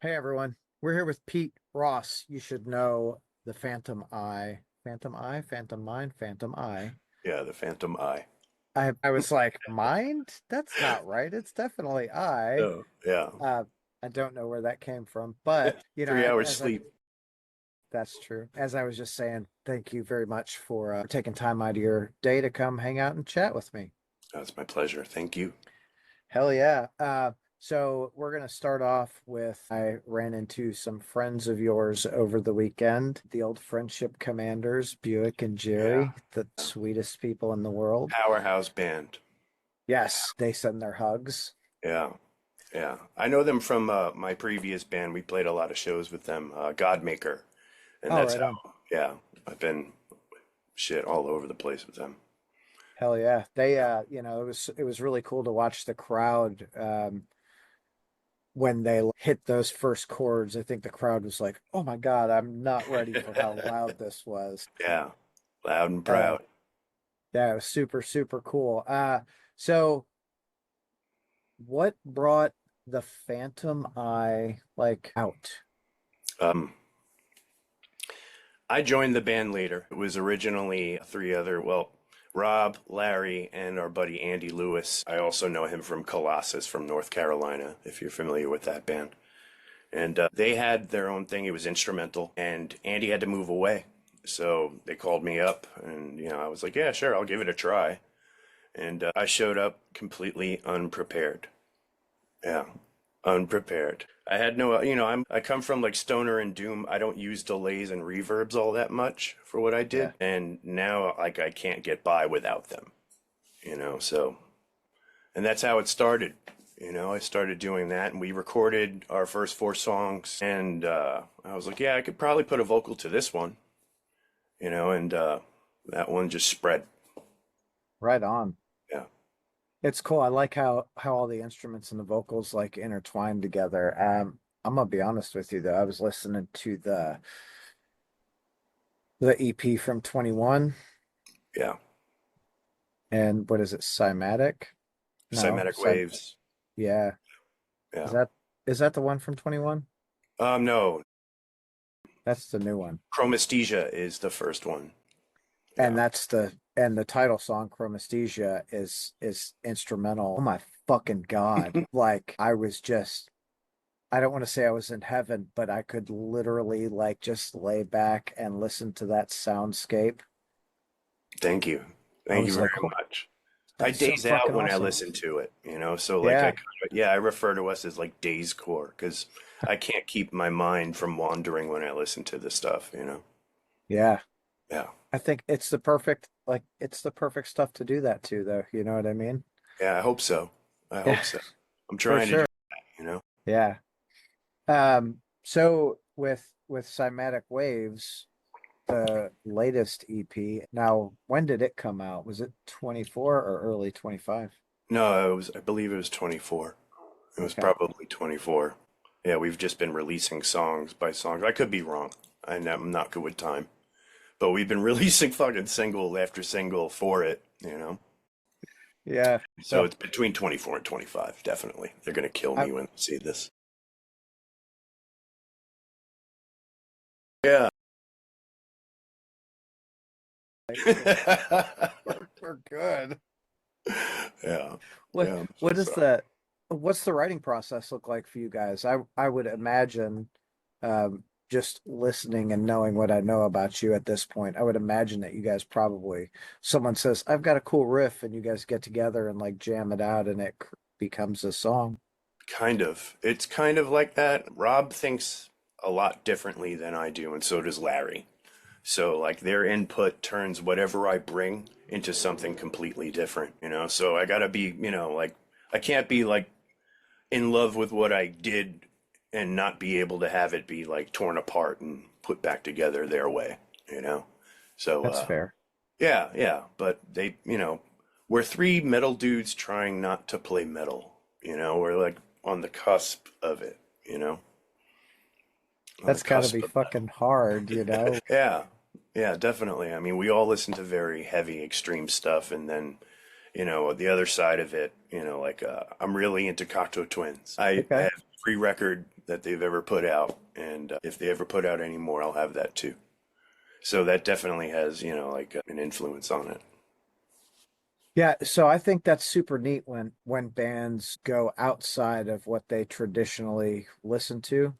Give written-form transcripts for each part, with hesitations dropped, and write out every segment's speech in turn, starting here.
Hey everyone, we're here with Pete Ross. You should know the Phantom Eye. Phantom Eye, Phantom Mind, Phantom Eye. Yeah, the Phantom Eye. I was like, mind? That's not right. It's definitely I. Oh, yeah. Uh, I don't know where that came from, but 3 hours as I sleep. that's true. As I was just saying, thank you very much for taking time out of your day to come hang out and chat with me. Oh, it's my pleasure. Thank you. Hell yeah. So we're gonna start off with I ran into some friends of yours over the weekend, the old friendship commanders, Buick and Yeah. Jerry, the sweetest people in the world. Powerhouse band. Yes, they send their hugs. Yeah. Yeah. I know them from my previous band. We played a lot of shows with them, Godmaker. And Oh, that's right on. how, yeah, I've been shit all over the place with them. Hell yeah. They Yeah. it was really cool to watch the crowd when they hit those first chords. I think the crowd was like, "Oh my God, I'm not ready for how loud this was." Yeah. Loud and Uh proud. yeah, it was super, super cool. So what brought the Phantom Eye like out? Um, I joined the band later. It was originally three other, well, Rob, Larry, and our buddy Andy Lewis. I also know him from Colossus from North Carolina, if you're familiar with that band. And they had their own thing. It was instrumental, and Andy had to move away. So they called me up, and I was like, "Yeah, sure, I'll give it a try." And I showed up completely unprepared. Yeah, unprepared. I had no, I come from like stoner and doom. I don't use delays and reverbs all that much for what I Yeah, did, and now like I can't get by without them. So and that's how it started. I started doing that, and we recorded our first four songs, and I was like, yeah, I could probably put a vocal to this one, and that one just spread. right on. Yeah. It's cool. I like how all the instruments and the vocals like intertwine together. I'm gonna be honest with you though. I was listening to the EP from 21 Yeah. and what is it, Cymatic? No, Cymatic Waves. yeah. Is Yeah. that is that the one from 21? No, That's the new one. Chromesthesia is the first one. And Yeah. the title song Chromesthesia is instrumental. Oh my fucking God. Like I don't want to say I was in heaven, but I could literally like just lay back and listen to that soundscape. Thank you. I Thank you was like, very oh, much. I that's so daze out fucking when I awesome. listen to it. So like Yeah. yeah, I refer to us as like daze core because I can't keep my mind from wandering when I listen to this stuff. Yeah. Yeah. I think it's the perfect stuff to do that too, though. You know what I mean? Yeah, I hope so. I Yeah, hope so. I'm for trying to do sure. that. Yeah. So with Cymatic Waves, the latest EP. Now, when did it come out? Was it 24 or early 25? No, I believe it was 24. It was Okay. probably 24. Yeah, we've just been releasing songs by songs. I could be wrong. I'm not good with time. But we've been releasing fucking single after single for it. Yeah. So So it's between 24 and 25, definitely. They're gonna kill I me when they see this. Yeah. we're good. Yeah. What Yeah, I'm so what is sorry. what's the writing process look like for you guys? I would imagine just listening and knowing what I know about you at this point, I would imagine that you guys probably someone says, I've got a cool riff and you guys get together and like jam it out and becomes a song. Kind of. It's kind of like that. Rob thinks a lot differently than I do, and so does Larry. So like their input turns whatever I bring into something completely different. So I gotta be, like I can't be like in love with what I did and not be able to have it be like torn apart and put back together their way. So That's fair. yeah, yeah, but we're three metal dudes trying not to play metal. We're like on the cusp of it, on the That's got to cusp be of fucking hard, you know? yeah, yeah, definitely. I mean, we all listen to very heavy, extreme stuff, and then, the other side of it, like I'm really into Cocteau Twins. I Okay. have every record that they've ever put out, and if they ever put out any more, I'll have that too. So that definitely has, like an influence on it. Yeah, so I think that's super neat when bands go outside of what they traditionally listen to.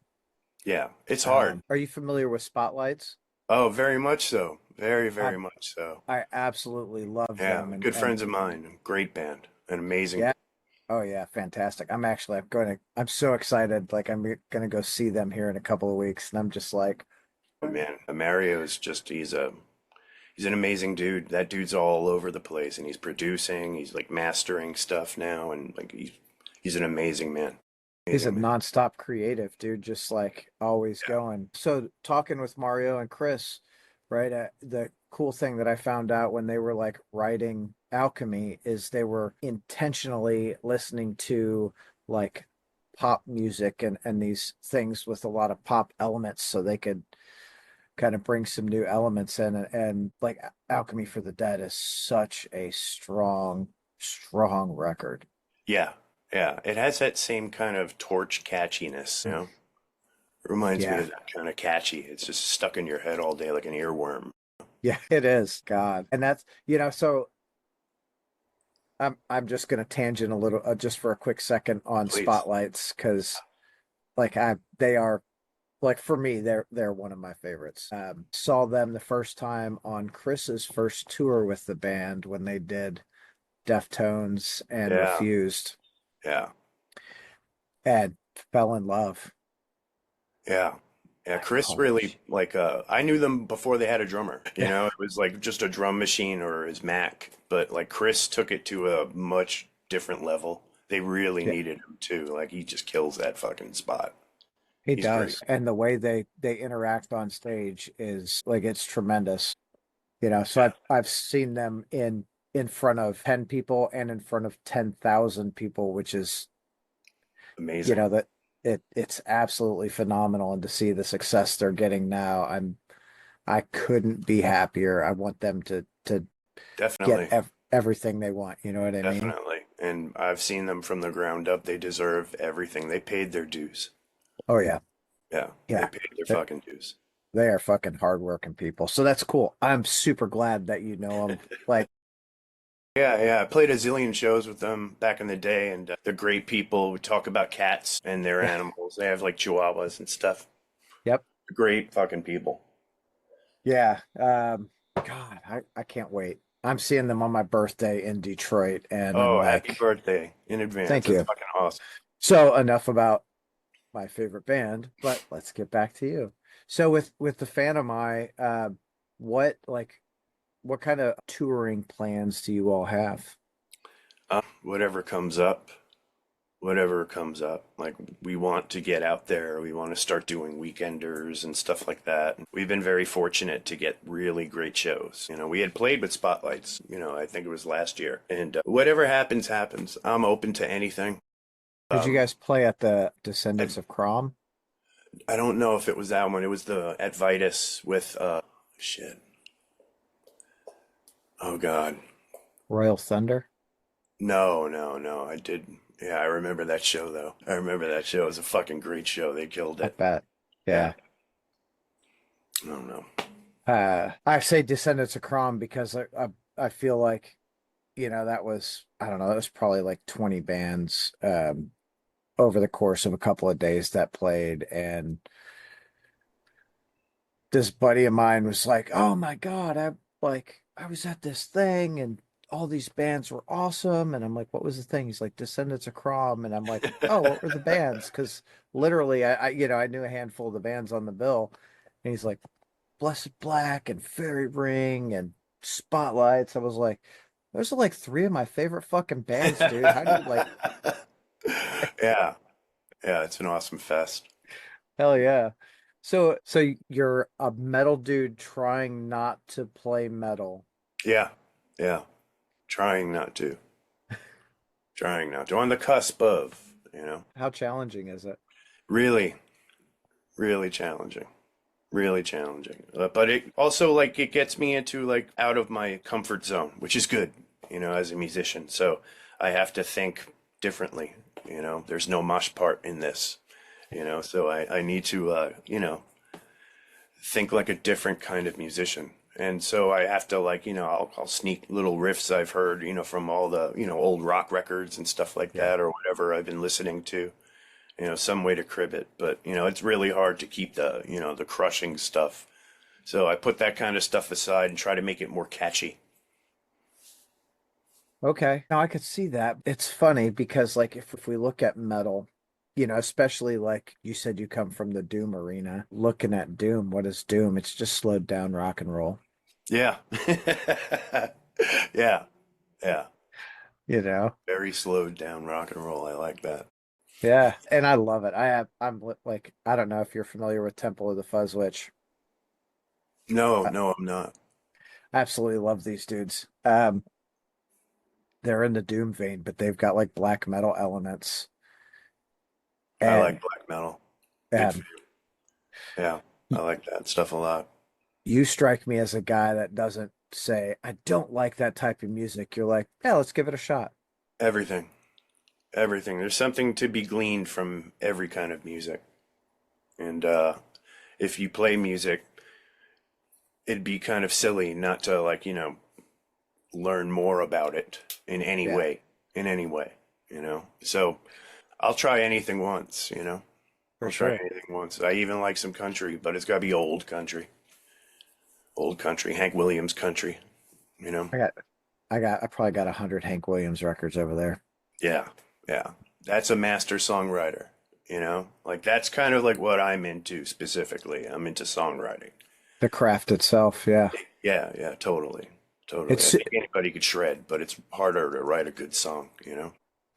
Yeah, it's hard. Are you familiar with Spotlights? Oh, very much so. Very, I very much so. I absolutely love Yeah, them good and friends of mine. Great band. An amazing yeah. band. Oh yeah, fantastic. I'm so excited. Like I'm gonna go see them here in a couple of weeks, and I'm just like, Man, Mario is just he's an amazing dude. That dude's all over the place and he's producing, he's like mastering stuff now and like he's an amazing man. he's a Amazing man. nonstop creative dude, just like always going. So talking with Mario and Chris, right? The cool thing that I found out when they were like writing Alchemy is they were intentionally listening to like pop music and these things with a lot of pop elements so they could kind of bring some new elements in and like Alchemy for the Dead is such a strong record. Yeah. Yeah. It has that same kind of torch catchiness, you know? It reminds me Yeah. of that kind of catchy. It's just stuck in your head all day like an earworm. Yeah, it is. God. And that's, so I'm just going to tangent a little just for a quick second on Please. Spotlights because like they are like for me they're one of my favorites. Saw them the first time on Chris's first tour with the band when they did Deftones and Yeah. Refused Yeah. and fell in love. Yeah. Yeah, Like Chris holy really shit. like I knew them before they had a drummer. It was like just a drum machine or his Mac, but like Chris took it to a much different level. They really Yeah, needed him too. Like he just kills that fucking spot. he He's great. does. And the way they interact on stage is like it's tremendous. So Yeah. I've seen them in front of 10 people and in front of 10,000 people, which is, Amazing. that it's absolutely phenomenal. And to see the success they're getting now, I couldn't be happier. I want them to get Definitely. everything they want. You know what I mean? Definitely. And I've seen them from the ground up. They deserve everything. They paid their dues. Oh yeah. Yeah, they Yeah. paid their They're, fucking dues. they are fucking hardworking people. So that's cool. I'm super glad that you know them. Like, Yeah, yeah. I played a zillion shows with them back in the day, and they're great people. We talk about cats and their yeah, animals. They have like chihuahuas and stuff. yep. Great fucking people. Yeah. God, I can't wait. I'm seeing them on my birthday in Detroit, and I'm Oh, happy like, birthday in advance. thank That's you. fucking awesome. So enough about my favorite band, but let's get back to you. So with the Phantom Eye, what kind of touring plans do you all have? Whatever comes up, whatever comes up. Like we want to get out there. We want to start doing weekenders and stuff like that. We've been very fortunate to get really great shows. We had played with Spotlights, I think it was last year. And whatever happens, happens. I'm open to anything. Did you Um, guys play at the I, Descendants of Crom, I don't know if it was that one. It was the at Vitus with shit. Oh God. Royal Thunder? No, no, no. I did. Yeah, I remember that show though. I remember that show. It was a fucking great show. They killed I it. bet. Yeah. Yeah. I don't know. I say Descendants of Crom because I feel like, that was, I don't know, that was probably like 20 bands over the course of a couple of days that played. And this buddy of mine was like, "Oh my God, I was at this thing and all these bands were awesome." And I'm like, "What was the thing?" He's like, "Descendants of Crom." And I'm like, "Oh, what were the bands?" Because literally I knew a handful of the bands on the bill. And he's like, Blessed Black and Fairy Ring and Spotlights. I was like, those are like three of my favorite fucking bands, dude. How do you like, Yeah. Yeah, it's an awesome fest. hell yeah. So you're a metal dude trying not to play metal. Yeah. Yeah. Trying not to. Trying not to. On the cusp of. How challenging is it? Really, really challenging. Really challenging. But it also like it gets me into like out of my comfort zone, which is good, as a musician. So I have to think differently. There's no mosh part in this. So I need to, think like a different kind of musician. And so I have to like, I'll sneak little riffs I've heard, from all the, old rock records and stuff like Yeah. that or whatever I've been listening to, some way to crib it. But, it's really hard to keep the crushing stuff. So I put that kind of stuff aside and try to make it more catchy. Okay. Now I could see that. It's funny because like if we look at metal, especially like you said you come from the Doom arena, looking at Doom, what is Doom? It's just slowed down rock and roll, Yeah. Yeah. Yeah. you know? Very slowed down rock and roll. I like that. Yeah. And I love it. Like, I don't know if you're familiar with Temple of the Fuzz Witch. No, I no, I'm not. absolutely love these dudes. They're in the Doom vein, but they've got like black metal elements. I like And black metal. Big fan. um, Yeah, I like that stuff a lot. you strike me as a guy that doesn't say, I don't like that type of music. You're like, yeah, let's give it a shot. Everything. Everything. There's something to be gleaned from every kind of music. And if you play music, it'd be kind of silly not to like, learn more about it in any Yeah, way, in any way. So I'll try anything once. for I'll try sure. anything once. I even like some country, but it's got to be old country. Old country, Hank Williams country, you know? I got, I probably got 100 Hank Williams records over there. Yeah, yeah. That's a master songwriter. Like that's kind of like what I'm into specifically. I'm into songwriting. The craft itself, yeah. Yeah, yeah, totally. Totally. I It's think anybody could shred, but it's harder to write a good song?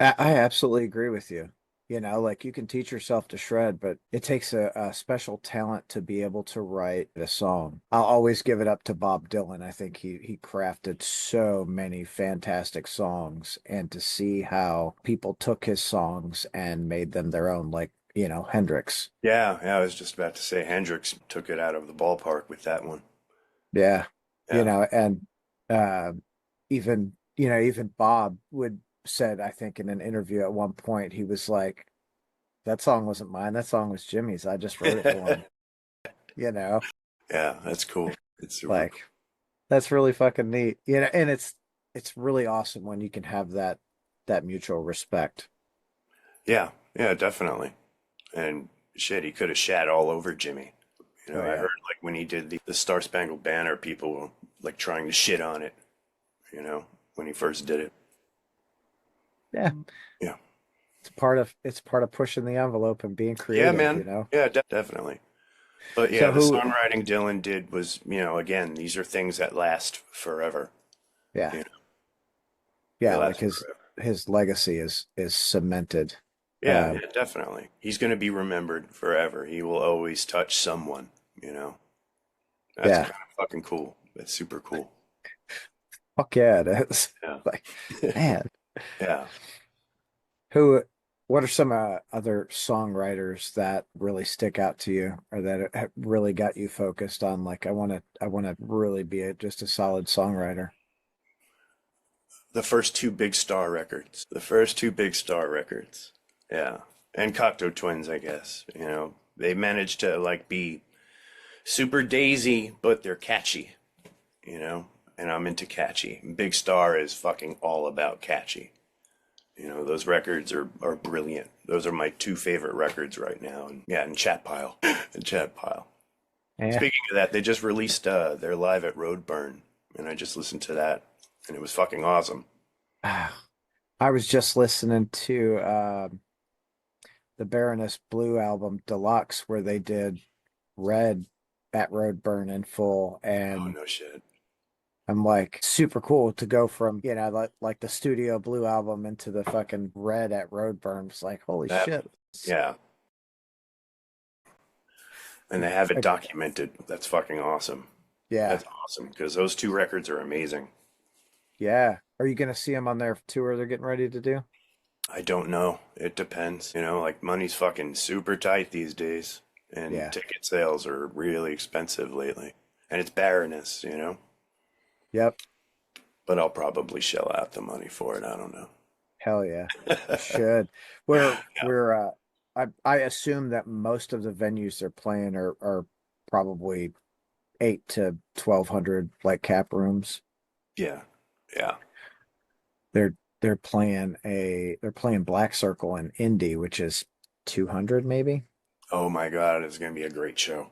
I absolutely agree with you. Like you can teach yourself to shred, but it takes a special talent to be able to write a song. I'll always give it up to Bob Dylan. I think he crafted so many fantastic songs, and to see how people took his songs and made them their own, like, Hendrix. Yeah, yeah, I was just about to say Hendrix took it out of the ballpark with that one. Yeah. Yeah. And uh, even Bob would said, I think in an interview at one point, he was like, that song wasn't mine. That song was Jimmy's. I just wrote it for him. You know, Yeah, that's cool. It's super cool. like that's really fucking neat. And it's really awesome when you can have that mutual respect. Yeah, yeah, definitely. And shit, he could have shat all over Jimmy. Oh I yeah. heard like when he did the Star Spangled Banner, people were like trying to shit on it, when he first did it. Yeah. Yeah. It's part of pushing the envelope and being Yeah, creative, man. Yeah, definitely. But yeah, So the who songwriting Dylan did was, again, these are things that last forever. yeah. You know, they Yeah, like last his forever. his legacy is cemented. Yeah, Um yeah, definitely. He's going to be remembered forever. He will always touch someone. That's yeah. kind of fucking cool. That's super cool. Fuck yeah, it is. Yeah. Like, man. Yeah. Who, what are some other songwriters that really stick out to you or that have really got you focused on like I want to really be just a solid songwriter? The first two Big Star records. The first two Big Star records. Yeah. And Cocteau Twins, I guess. They managed to like be super daisy, but they're catchy. And I'm into catchy. Big Star is fucking all about catchy. Those records are brilliant. Those are my two favorite records right now. And yeah, and Chat Pile. And Chat Pile. Yeah. Speaking of that, they just released their live at Roadburn, and I just listened to that, and it was fucking awesome. I was just listening to the Baroness Blue album Deluxe where they did Red at Roadburn in full, Oh and no shit. I'm like super cool to go from, like the Studio Blue album into the fucking Red at Roadburn. It's like, holy That shit. yeah, and they have it Like, documented. That's fucking awesome. yeah. That's awesome because those two records are amazing. Yeah. Are you gonna see them on their tour they're getting ready to do? I don't know. It depends. Like money's fucking super tight these days, and Yeah. ticket sales are really expensive lately. And it's Baroness. Yep. But I'll probably shell out the money for it. I don't know. Hell yeah. You should. We're Yeah. we're I assume that most of the venues they're playing are probably 8 to 1,200 like cap rooms. Yeah. Yeah. They're playing Black Circle in Indy, which is 200 maybe. Oh my God, it's gonna be a great show.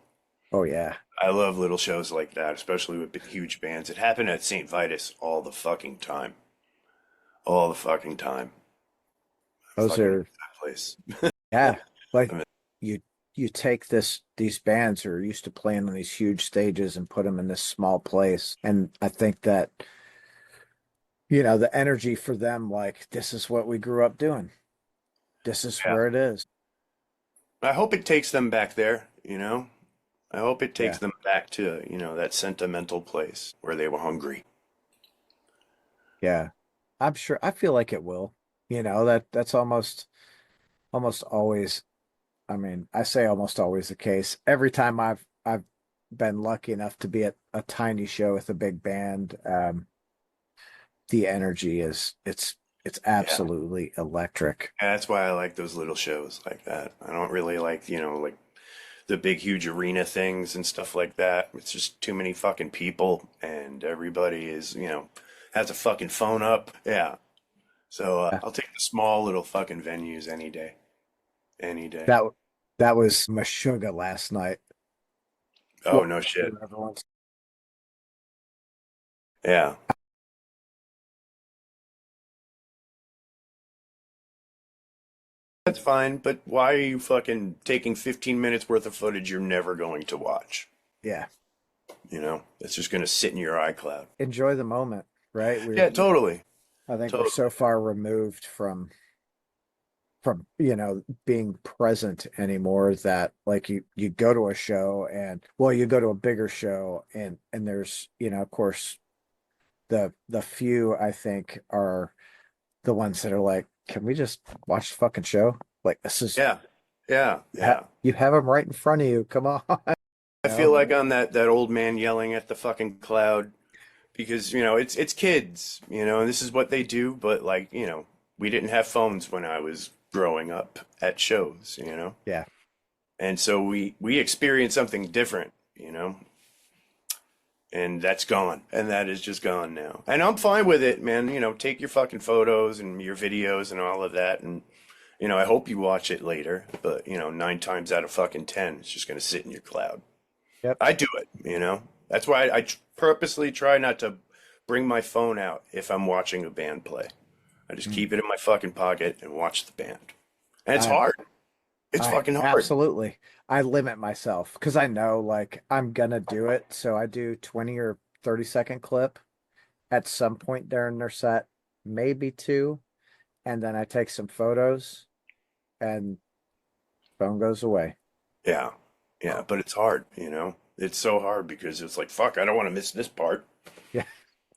Oh yeah. I love little shows like that, especially with huge bands. It happened at St. Vitus all the fucking time. All the fucking time. I Those fucking miss are that place. yeah. I Like mean, you you take these bands who are used to playing on these huge stages and put them in this small place. And I think that, the energy for them, like this is what we grew up doing. This is yeah. where it is. I hope it takes them back there, I hope it takes Yeah. them back to, that sentimental place where they were hungry. Yeah. I'm sure I feel like it will. That's almost always, I mean, I say almost always the case. Every time I've been lucky enough to be at a tiny show with a big band, the energy it's Yeah. absolutely electric. And that's why I like those little shows like that. I don't really like, like the big, huge arena things and stuff like that. It's just too many fucking people and everybody is, has a fucking phone up. Yeah. So Yeah. I'll take the small little fucking venues any day. Any day. That that was Meshuggah last night. Oh, Well, no shit. everyone's Yeah. That's fine, but why are you fucking taking 15 minutes worth of footage you're never going to watch? yeah. It's just going to sit in your iCloud. Enjoy the moment, right? Yeah, totally. I think we're Totally. so far removed from being present anymore that like you go to a show and well you go to a bigger show and there's of course the few I think are the ones that are like, can we just watch the fucking show? Like this is Yeah. Yeah. Yeah. you have them right in front of you. Come on, I you feel know? like I'm that old man yelling at the fucking cloud because, it's kids, and this is what they do, but like, we didn't have phones when I was growing up at shows. Yeah, And so we experienced something different, and that's gone. And that is just gone now. And I'm fine with it, man. Take your fucking photos and your videos and all of that. And, I hope you watch it later. But, 9 times out of fucking 10, it's just going to sit in your cloud. yep. I do it. That's why I purposely try not to bring my phone out if I'm watching a band play. I just Mm. keep it in my fucking pocket and watch the band. And it's I hard. It's I fucking hard. absolutely I limit myself because I know like I'm gonna do it, so I do 20 or 30-second clip at some point during their set, maybe two, and then I take some photos and phone goes away. Yeah. Yeah. But it's hard. It's so hard because it's like, fuck, I don't want to miss this part, Yeah.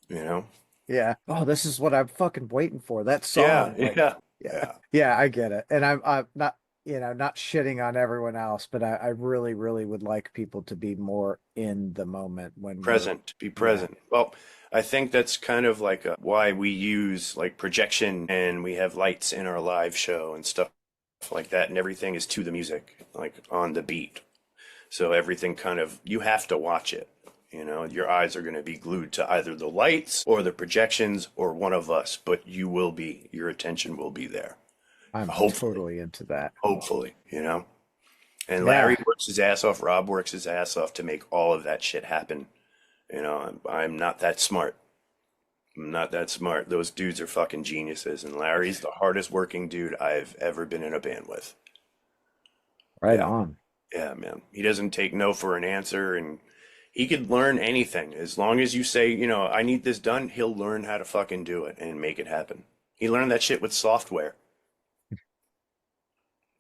you know? Yeah. Oh, this is what I'm fucking waiting for. That Yeah. song. Like, Yeah. yeah. Yeah. Yeah, I get it. And I'm not, not shitting on everyone else, but I really, really would like people to be more in the moment when we're, Present. Be yeah. present. Well, I think that's kind of like why we use like projection and we have lights in our live show and stuff like that. And everything is to the music, like on the beat. So everything kind of, you have to watch it. Your eyes are going to be glued to either the lights or the projections or one of us, but your attention will be there. I'm Hopefully, totally into that. hopefully. And Larry Yeah. works his ass off, Rob works his ass off to make all of that shit happen. I'm not that smart. I'm not that smart. Those dudes are fucking geniuses. And Larry's the hardest working dude I've ever been in a band with. Right Yeah. on. Yeah, man. He doesn't take no for an answer and he could learn anything. As long as you say, I need this done, he'll learn how to fucking do it and make it happen. He learned that shit with software.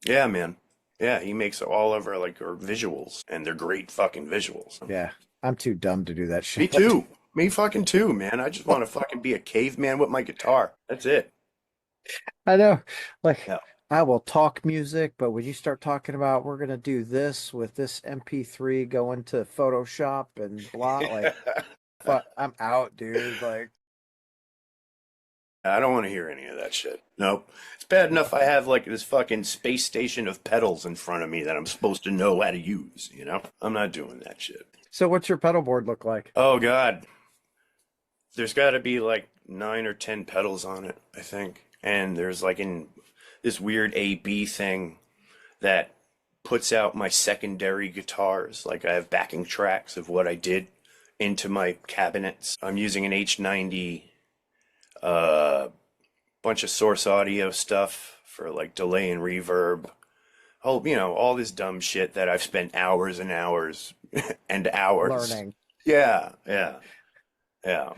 Yeah, man. Yeah, he makes all of our visuals and they're great fucking visuals. Yeah. I'm too dumb to do that Me shit. too. Me fucking too, man. I just want to fucking be a caveman with my guitar. That's it. I know. Like Yeah. I will talk music, but when you start talking about we're gonna do this with this MP3 going to Photoshop and blah, like fuck, I'm out, dude. Like I don't want to hear any of that shit. Nope. It's bad enough I have like this fucking space station of pedals in front of me that I'm supposed to know how to use, you know? I'm not doing that shit. So what's your pedal board look like? Oh God. There's got to be like 9 or 10 pedals on it, I think. And there's like in this weird A-B thing that puts out my secondary guitars. Like I have backing tracks of what I did into my cabinets. I'm using an H90, bunch of source audio stuff for like delay and reverb. Oh, all this dumb shit that I've spent hours and hours and hours. Learning Yeah, yeah, yeah.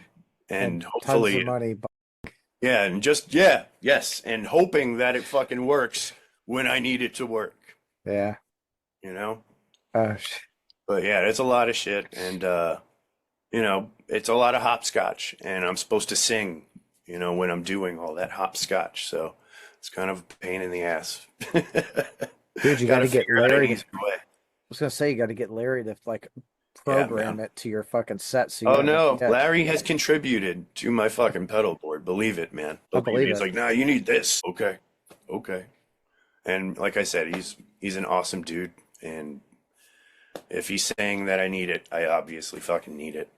and And tons of hopefully, money. yeah, and just, yeah, yes, and hoping that it fucking works when I need it to work, Yeah. you know? Uh, But yeah, it's a lot of shit, and it's a lot of hopscotch, and I'm supposed to sing, when I'm doing all that hopscotch, so it's kind of a pain in the ass. dude, you got Gotta to get figure out an Larry to, easy way. was gonna say you got to get Larry to like Yeah, program man. it to your fucking set so you Oh don't no, forget. Larry has contributed to my fucking pedal board. Believe it, man. I Believe it. believe He's it. like, nah, you need this. Okay, okay. And like I said, he's an awesome dude, and if he's saying that I need it, I obviously fucking need it.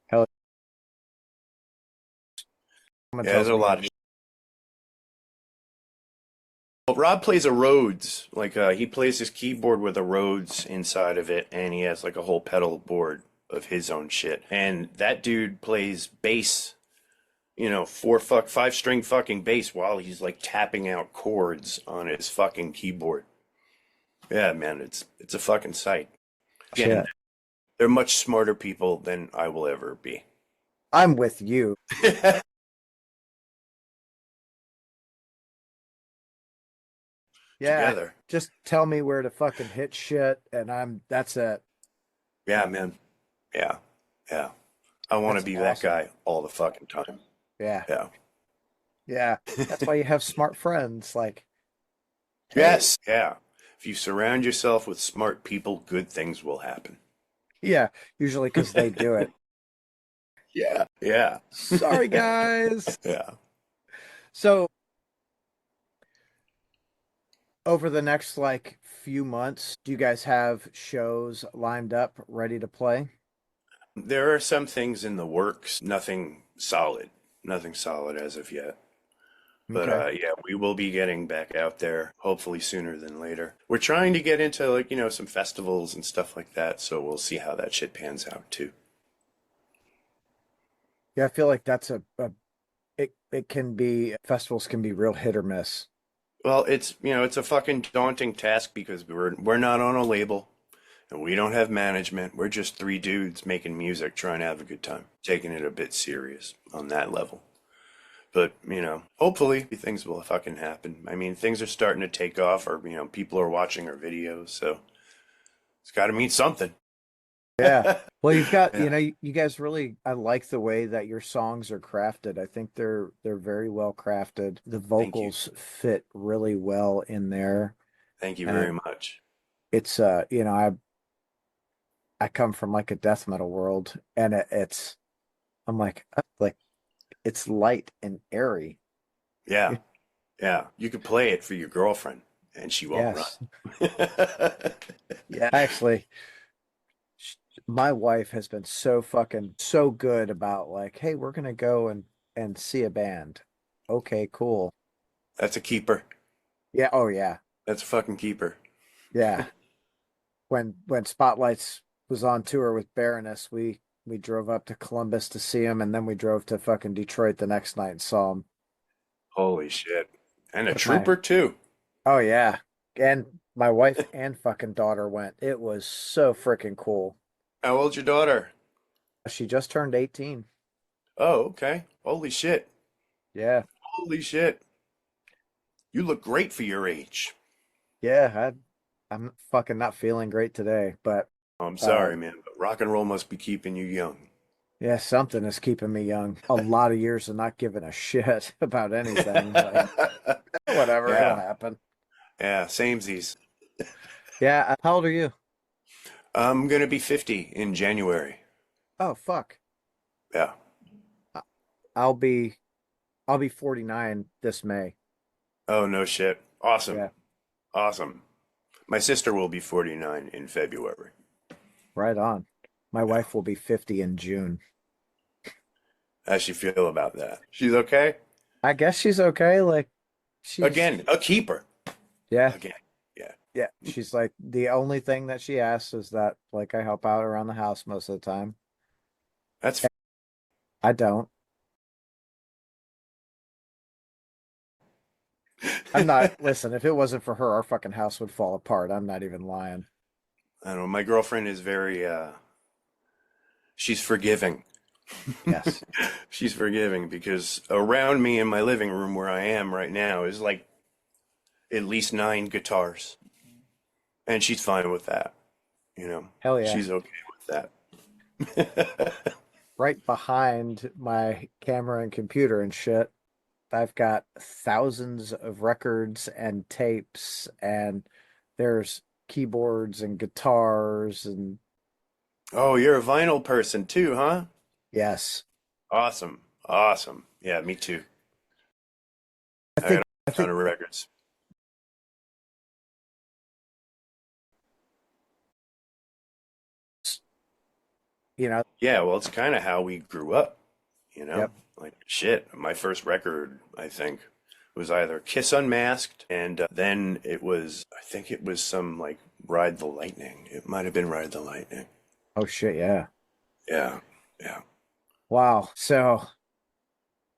Hell, someone Yeah, tells there's a me I lot of. need. Well, Rob plays a Rhodes. Like he plays his keyboard with a Rhodes inside of it, and he has like a whole pedal board of his own shit. And that dude plays bass, 5 string fucking bass while he's like tapping out chords on his fucking keyboard. Yeah, man, it's a fucking sight. Again, Shit. they're much smarter people than I will ever be. I'm with you. Yeah. Together. Just tell me where to fucking hit shit and that's it. Yeah, man. Yeah. Yeah. I want to That's be that awesome. guy all the fucking time. Yeah. Yeah. Yeah. That's why you have smart friends. Like, hey, Yes. Yeah. If you surround yourself with smart people, good things will happen. yeah, usually because they do it. Yeah. Yeah. Sorry, guys. Yeah. So, over the next like few months, do you guys have shows lined up ready to play? There are some things in the works, nothing solid. Nothing solid as of yet. But Okay. yeah, we will be getting back out there hopefully sooner than later. We're trying to get into like, some festivals and stuff like that, so we'll see how that shit pans out too. Yeah, I feel like that's it can be festivals can be real hit or miss. Well, it's a fucking daunting task because we're not on a label and we don't have management. We're just three dudes making music, trying to have a good time, taking it a bit serious on that level. But, hopefully things will fucking happen. I mean, things are starting to take off or, people are watching our videos, so it's got to mean something. Yeah. Well, you've got, Yeah. you guys really, I like the way that your songs are crafted. I think they're very well crafted. The Thank you. vocals fit really well in there. Thank you very And much. it's I come from like a death metal world and it's I'm like it's light and airy. Yeah. Yeah. You could play it for your girlfriend and she won't Yes. run. Yeah. Actually, sh- my wife has been so fucking so good about like, hey, we're gonna go and see a band. Okay, cool. That's a keeper. Yeah, oh yeah. That's a fucking keeper. Yeah. When Spotlights was on tour with Baroness, we drove up to Columbus to see him and then we drove to fucking Detroit the next night and saw him Holy shit. And a with my trooper too. oh yeah. And my wife and fucking daughter went. It was so freaking cool. How old's your daughter? She just turned 18. Oh, okay. Holy shit. Yeah. Holy shit. You look great for your age. Yeah, I'm fucking not feeling great today, but I'm uh sorry, man, but rock and roll must be keeping you young. yeah, something is keeping me young. A lot of years of not giving a shit about anything. Like, whatever, it'll Yeah. happen. Yeah, samesies. Yeah, how old are you? I'm gonna be 50 in January. Oh fuck. Yeah. I- I'll be I'll be 49 this May. Oh, no shit. Awesome. Yeah, Awesome. My sister will be 49 in February. right on. My Yeah. wife will be 50 in June. How's she feel about that? She's okay? I guess she's okay. Like she's Again, a keeper. yeah, Again. Yeah. yeah. She's like the only thing that she asks is that like I help out around the house most of the time. That's I don't. I'm not, listen, if it wasn't for her, our fucking house would fall apart. I'm not even lying. I don't know. My girlfriend is very she's forgiving. Yes. She's forgiving because around me in my living room where I am right now is like at least 9 guitars. And she's fine with that. You know, Hell yeah. she's okay with that. Right behind my camera and computer and shit, I've got thousands of records and tapes, and there's keyboards and guitars and Oh, you're a vinyl person too, huh? yes. Awesome. Awesome. Yeah, me too. I I got think I a ton think of records. you know, Yeah, well, it's kind of how we grew up, you know? yep. Like, shit, my first record, I think, was either Kiss Unmasked, and then it was, I think it was some, like, Ride the Lightning. It might have been Ride the Lightning. Oh shit, yeah. Yeah, yeah. Wow. So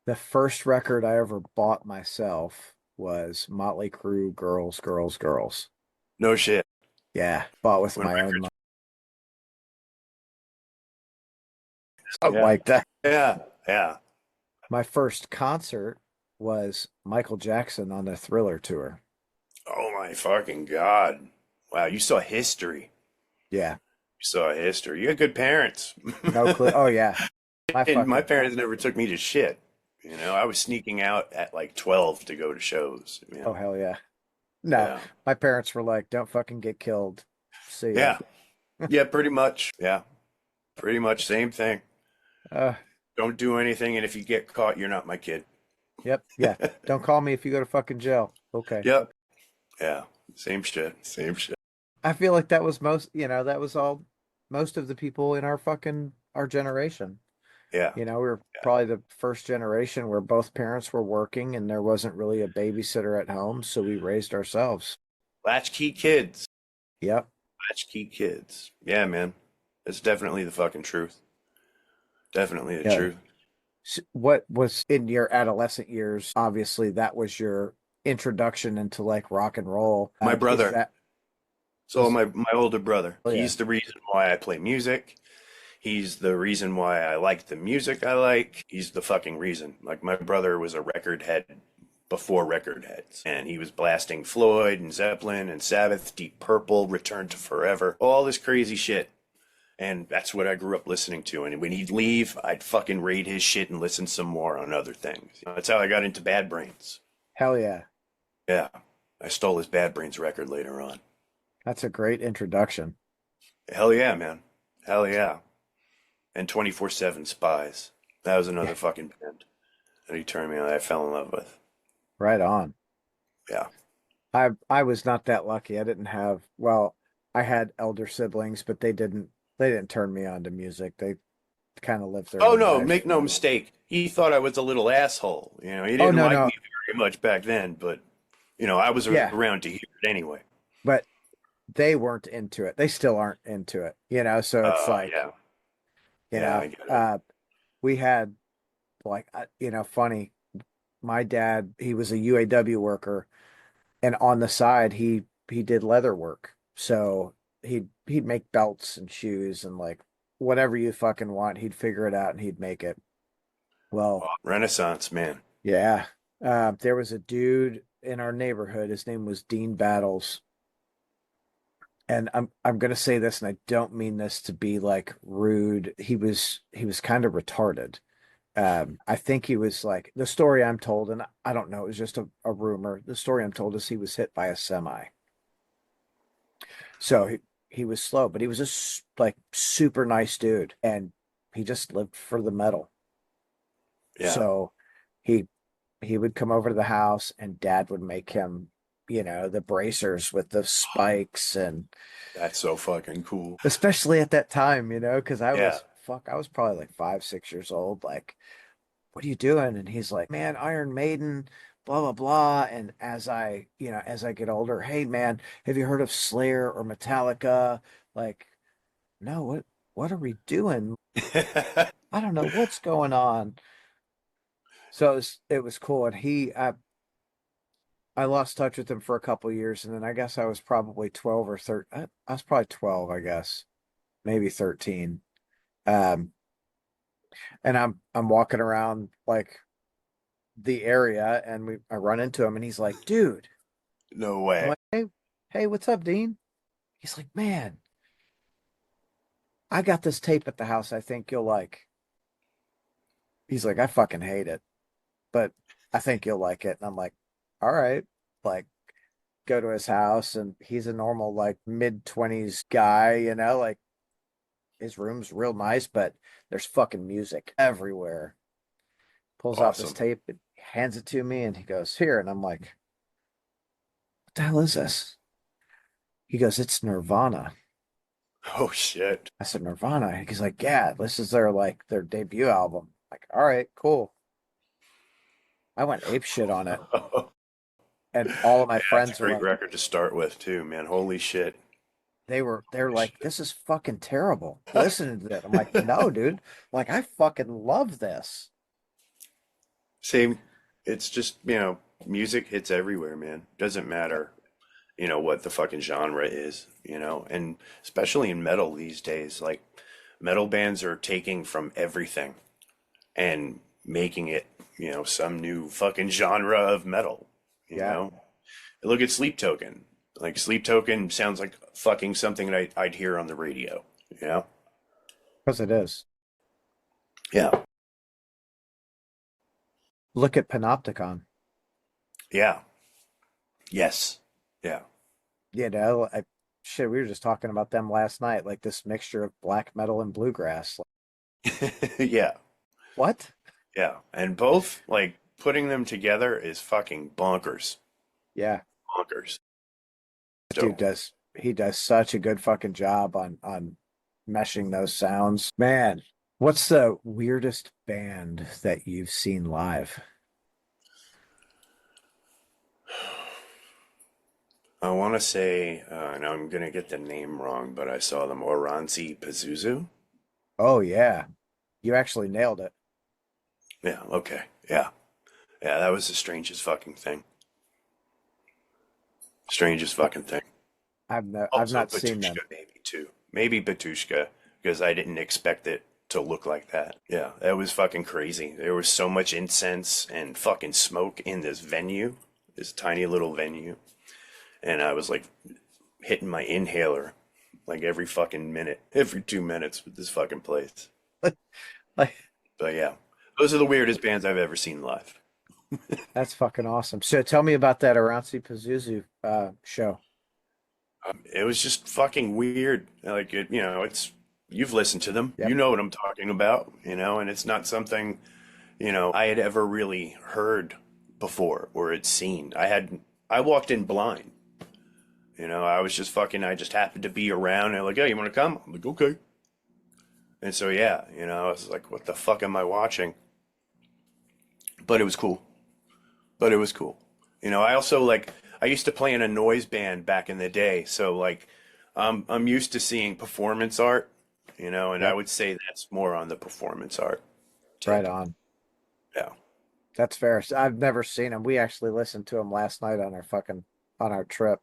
the first record I ever bought myself was Motley Crue Girls, Girls, Girls. No shit. Yeah, bought with When my own records, money. Something yeah, like that. yeah, yeah. My first concert was Michael Jackson on the Thriller tour. Oh my fucking God. Wow, you saw history. Yeah, You saw history. You had good parents. no clue. Oh yeah, my And my fucking parents never took me to shit. You know, I was sneaking out at like 12 to go to shows. You oh know, hell yeah. No, yeah, my parents were like, "Don't fucking get killed." See ya. yeah, yeah, pretty much. Yeah, pretty much same thing. Uh, Don't do anything, and if you get caught, you're not my kid. yep, yeah. Don't call me if you go to fucking jail. Okay. Yep. Yeah. Same shit. Same shit. I feel like that was that was all most of the people in our generation. Yeah. We were Yeah. probably the first generation where both parents were working and there wasn't really a babysitter at home, so we raised ourselves. Latchkey kids. Yep. Latchkey kids. Yeah, man. It's definitely the fucking truth. Definitely the Yeah. truth. What was in your adolescent years? Obviously, that was your introduction into like rock and roll. My Is brother. that So was my older brother. oh yeah. He's the reason why I play music. He's the reason why I like the music I like. He's the fucking reason. Like my brother was a record head before record heads, and he was blasting Floyd and Zeppelin and Sabbath, Deep Purple, Return to Forever, all this crazy shit. And that's what I grew up listening to. And when he'd leave, I'd fucking raid his shit and listen some more on other things. That's how I got into Bad Brains. Hell yeah. Yeah. I stole his Bad Brains record later on. That's a great introduction. Hell yeah, man. Hell yeah. And 24/7 Spies. That was Yeah, another fucking band that he turned me on. That I fell in love with. right on. Yeah. I was not that lucky. I didn't have, well, I had elder siblings, but they didn't turn me on to music. They kind of lived their Oh own no, life. make no mistake. He thought I was a little asshole. You know, he Oh didn't no, like no. me very much back then, but I was Yeah, around to hear it anyway. but they weren't into it. They still aren't into it. So it's like, Yeah. you Yeah, know, I get it. uh we had like funny, my dad, he was a UAW worker and on the side he did leather work. So he'd make belts and shoes and like whatever you fucking want, he'd figure it out and he'd make it. Well, Oh, Renaissance man. yeah. There was a dude in our neighborhood. His name was Dean Battles. And I'm gonna say this, and I don't mean this to be like rude. He was kind of retarded. I think he was like the story I'm told, and I don't know, it was just a rumor. The story I'm told is he was hit by a semi. So he was slow, but he was like super nice dude, and he just lived for the metal. Yeah. So he he would come over to the house and dad would make him, the bracers with the spikes and That's so fucking cool. especially at that time, because Yeah. I was probably like 5, 6 years old. Like, what are you doing? And he's like, man, Iron Maiden, blah, blah, blah. And as I get older, hey, man, have you heard of Slayer or Metallica? Like, no, what are we doing? I don't know what's going on. So it was cool. And I lost touch with him for a couple of years. And then I guess I was probably 12 or 13. I was probably 12, I guess, maybe 13. Um, and I'm walking around like the area and I run into him and he's like, dude. No I'm way. like, hey, what's up, Dean? He's like, man, I got this tape at the house I think you'll like. He's like, I fucking hate it, but I think you'll like it. And I'm like, all right. Like, go to his house and he's a normal, like mid-20s guy, like his room's real nice, but there's fucking music everywhere. Pulls out this Awesome. tape and hands it to me and he goes, here. And I'm like, what the hell is this? He goes, it's Nirvana. Oh shit. I said, Nirvana. He's like, yeah, this is their debut album. Like, all right, cool. I went ape shit on it. And all of my Yeah, it's a friends are great like, record to start with too, man. Holy shit. they're Holy like, shit. this is fucking terrible. Listen to that. I'm like, no, dude. Like, I fucking love this. Same. It's just, music hits everywhere, man. Doesn't matter, what the fucking genre is, and especially in metal these days, like metal bands are taking from everything and making it, some new fucking genre of metal, you Yeah, know? Look at Sleep Token. Like Sleep Token sounds like fucking something that I'd hear on the radio, you know? because it is. Yeah. Look at Panopticon. Yeah. Yes. Yeah. Shit, we were just talking about them last night, like this mixture of black metal and bluegrass. Like, Yeah. what? Yeah. And both, like, putting them together is fucking bonkers. Yeah, Bonkers. dude So, he does such a good fucking job on meshing those sounds. Man, what's the weirdest band that you've seen live? I want to say, now I'm going to get the name wrong, but I saw them Oranzi Pazuzu. Oh yeah, you actually nailed it. Yeah. Okay. Yeah. Yeah. That was the strangest fucking thing. Strangest fucking thing. I've Also, not seen Batushka, them. maybe too. Maybe Batushka, because I didn't expect it to look like that. Yeah, that was fucking crazy. There was so much incense and fucking smoke in this venue, this tiny little venue. And I was like hitting my inhaler like every fucking minute, every 2 minutes with this fucking place. Like But yeah, those are the weirdest bands I've ever seen live. that's fucking awesome. So tell me about that Aranci Pazuzu show. It was just fucking weird. Like, you've listened to them, you Yep. know what I'm talking about, and it's not something I had ever really heard before or had seen. I walked in blind. I was just fucking, I just happened to be around and like, hey, you want to come? I'm like, okay. And so, yeah, I was like, what the fuck am I watching? But it was cool. But it was cool. I also like, I used to play in a noise band back in the day. So like, I'm used to seeing performance art, and I Yep. would say that's more on the performance art Right tip. on. Yeah. That's fair. So I've never seen them. We actually listened to them last night on our trip.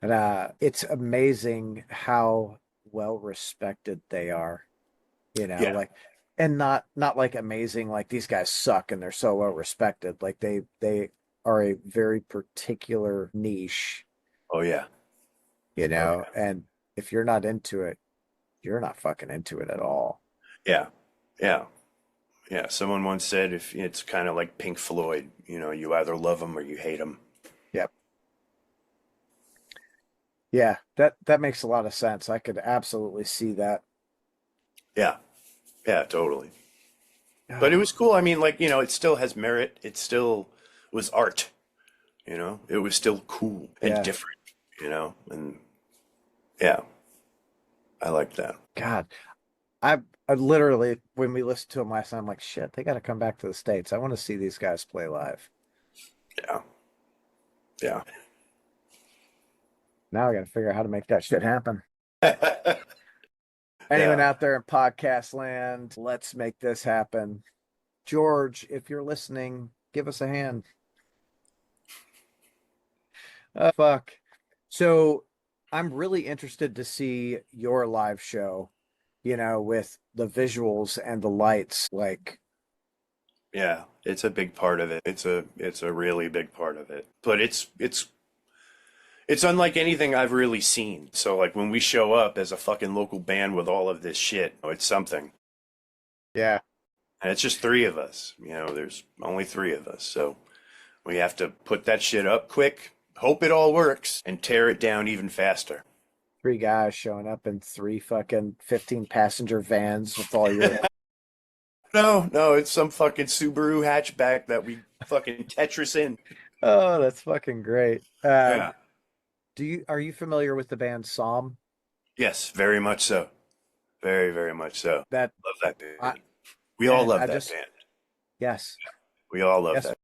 And it's amazing how well respected they are, Yeah. like and not like amazing like these guys suck and they're so well respected. Like they are a very particular niche, Oh, yeah. Oh, yeah. and if you're not into it, you're not fucking into it at all. Yeah. Yeah. Yeah, someone once said if it's kind of like Pink Floyd, you either love them or you hate them. Yep. Yeah, that makes a lot of sense. I could absolutely see that. Yeah, yeah, totally. But it Oh, was cool. I mean, like, it still has merit. It still was art, It was still cool and yeah. different, And yeah, I liked that. God, I literally when we listened to them last night, I'm like, shit, they got to come back to the States. I want to see these guys play live. Yeah. Yeah. Now I got to figure out how to make that shit happen. Anyone Yeah. out there in podcast land, let's make this happen. George, if you're listening, give us a hand. Fuck. So I'm really interested to see your live show, with the visuals and the lights. Like, Yeah. It's a big part of it. It's a really big part of it. But it's unlike anything I've really seen. So like when we show up as a fucking local band with all of this shit, it's something. yeah, And it's just three of us. There's only three of us. So we have to put that shit up quick, hope it all works, and tear it down even faster. three guys showing up in three fucking 15 passenger vans with all your. No, no, it's some fucking Subaru hatchback that we fucking Tetris in. Oh, that's fucking great. Yeah. Are you familiar with the band Psalm? Yes, very much so. Very, very much so. That Love that I band. We all man, love I that just band. yes. We all love Yes, that.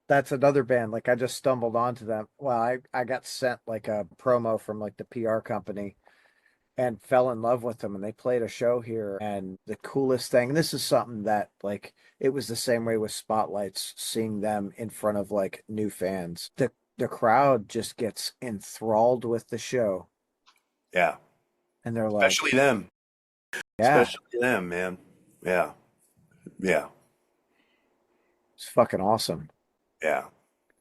that's another band. Like I just stumbled onto them. Well, I got sent like a promo from like the PR company and fell in love with them and they played a show here and the coolest thing, this is something that like it was the same way with Spotlights, seeing them in front of like new fans. The crowd just gets enthralled with the show Yeah. and they're Especially like, them. yeah, Especially them, man. Yeah. Yeah. it's fucking awesome. Yeah.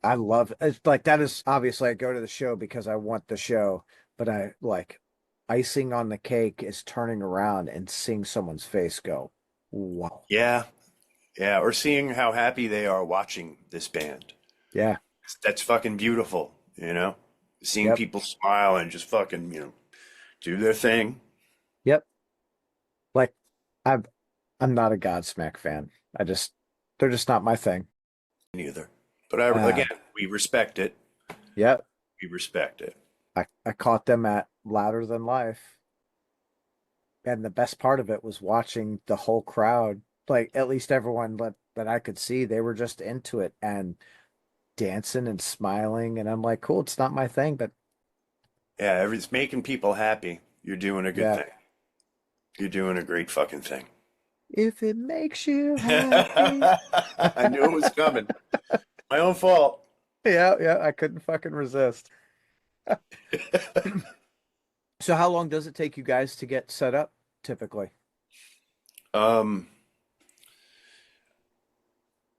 I love it's like that is obviously I go to the show because I want the show, but I like icing on the cake is turning around and seeing someone's face go, wow. Yeah. Yeah. Or seeing how happy they are watching this band. Yeah. That's fucking beautiful. Seeing Yep. people smile and just fucking, do their thing. Yep. Like I'm I'm not a Godsmack fan. They're just not my thing. Neither. But Uh again, we respect it. yep. We respect it. I caught them at Louder Than Life. And the best part of it was watching the whole crowd, like at least everyone that I could see, they were just into it and dancing and smiling. And I'm like, cool, it's not my thing, but Yeah, it's making people happy. You're doing a good yeah. thing. You're doing a great fucking thing. If it makes you happy. I knew it was coming. My own fault. Yeah, yeah, I couldn't fucking resist. So how long does it take you guys to get set up typically? Um,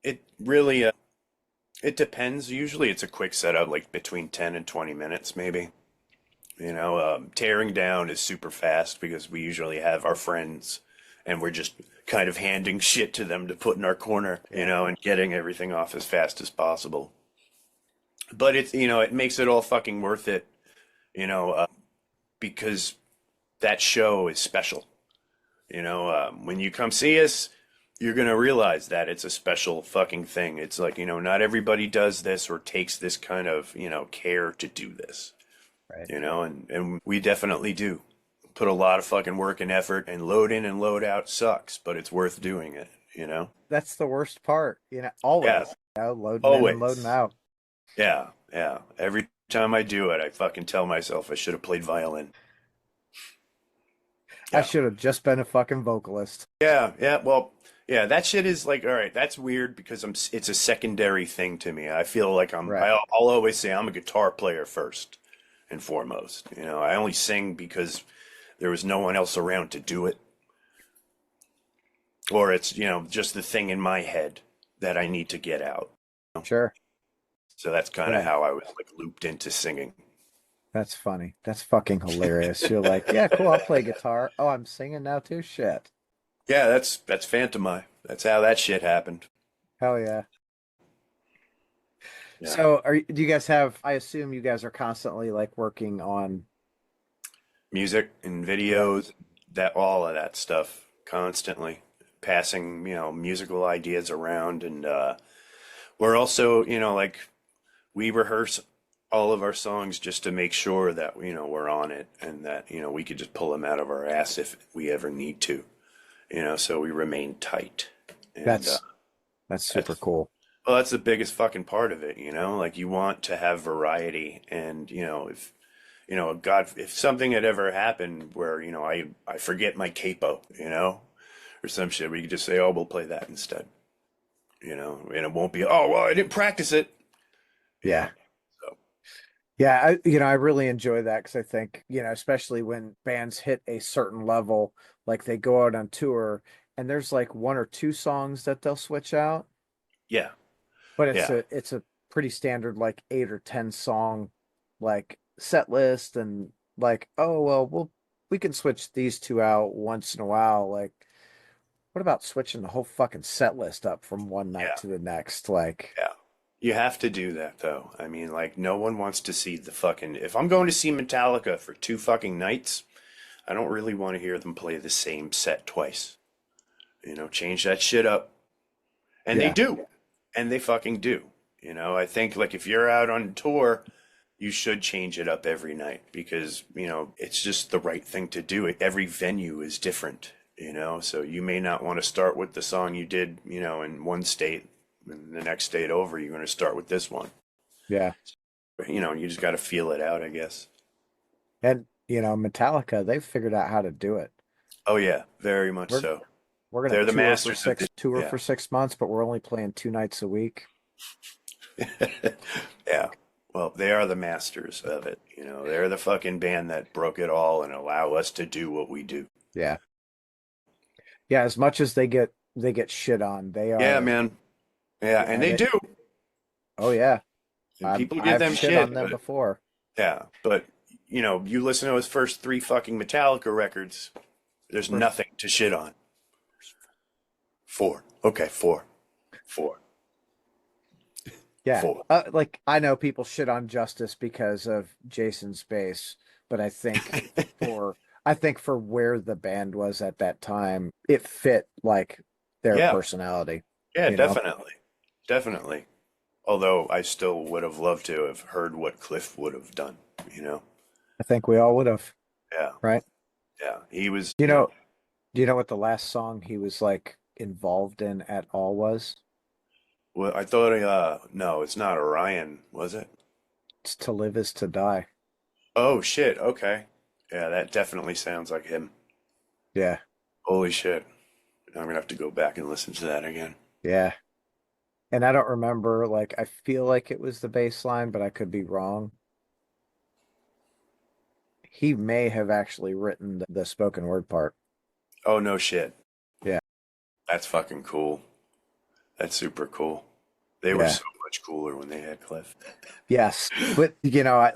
it really it depends. Usually it's a quick setup, like between 10 and 20 minutes, maybe. Tearing down is super fast because we usually have our friends and we're just kind of handing shit to them to put in our corner, Yeah, and getting everything off as fast as possible. But it makes it all fucking worth it, you know, uh, because that show is special. When you come see us, you're gonna realize that it's a special fucking thing. It's like, not everybody does this or takes this kind of, care to do this, right. and we definitely do. Put a lot of fucking work and effort, and load in and load out sucks, but it's worth doing it. That's the worst part, Yeah, always, loading in and loading always. out. Yeah, yeah. Every time I do it, I fucking tell myself I should have played violin. I Yeah. should have just been a fucking vocalist. Yeah, yeah. Well, yeah, that shit is like, all right, that's weird because it's a secondary thing to me. I feel like Right. I'll always say I'm a guitar player first and foremost. I only sing because there was no one else around to do it. Or it's, just the thing in my head that I need to get out. Sure. So that's kind of Yeah. how I was like looped into singing. That's funny. That's fucking hilarious. You're like, yeah, cool, I'll play guitar. Oh, I'm singing now too? Shit. Yeah, that's Phantomai. That's how that shit happened. Hell yeah. Yeah. So do you guys have, I assume you guys are constantly like working on, Music and yeah, videos, that all of that stuff constantly. passing, musical ideas around. And we're also, like, we rehearse all of our songs just to make sure that, we're on it and that, we could just pull them out of our ass if we ever need to, so we remain tight. And That's that's super that's, cool. well, that's the biggest fucking part of it, like you want to have variety. And, if, God, if something had ever happened where, I forget my capo, or some shit, we could just say, oh, we'll play that instead, and it won't be, oh, well, I didn't practice it, you Yeah. know, so Yeah, I really enjoy that because I think, especially when bands hit a certain level, like they go out on tour and there's like one or two songs that they'll switch out, yeah, but yeah, it's a pretty standard like 8 or 10 song like set list and like, oh well, we can switch these two out once in a while. Like, what about switching the whole fucking set list up from one night yeah, to the next? Like, yeah. You have to do that though. I mean, like, no one wants to see the fucking. If I'm going to see Metallica for 2 fucking nights, I don't really want to hear them play the same set twice. Change that shit up. And they yeah, do. And they fucking do. I think, like, if you're out on tour, you should change it up every night because, it's just the right thing to do. Every venue is different, so you may not want to start with the song you did, in one state, and the next state over, you're going to start with this one. yeah. But, you just got to feel it out, I guess. And Metallica, they've figured out how to do it. Oh, yeah, very much We're so. we're gonna They're the masters of tour yeah. for 6 months, but we're only playing 2 nights a week. Yeah. Well, they are the masters of it. They're the fucking band that broke it all and allow us to do what we do. Yeah. Yeah, as much as they get shit on, they Yeah, are, man. Yeah, and they they do. oh yeah. And people give I've them shit on shit, them but before. yeah, but you listen to his first three fucking Metallica records, there's First, nothing to shit on. Four. Okay, four. Four. yeah. Four. Like I know people shit on Justice because of Jason's bass, but I think for where the band was at that time, it fit like their Yeah, personality, yeah, you know. definitely. Definitely. Although I still would have loved to have heard what Cliff would have done, you know? I think we all would have, Yeah, right? yeah. He was, You know, do you know what the last song he was like involved in at all was? well, I thought, no, it's not Orion, was it? It's To Live Is to Die. Oh, shit, okay. Yeah, that definitely sounds like him. Yeah, Holy shit. I'm gonna have to go back and listen to that again. yeah. And I don't remember, like, I feel like it was the bass line, but I could be wrong. He may have actually written the spoken word part. Oh, no shit. Yeah, That's fucking cool. That's super cool. They were yeah. so much cooler when they had Cliff. Yes. But I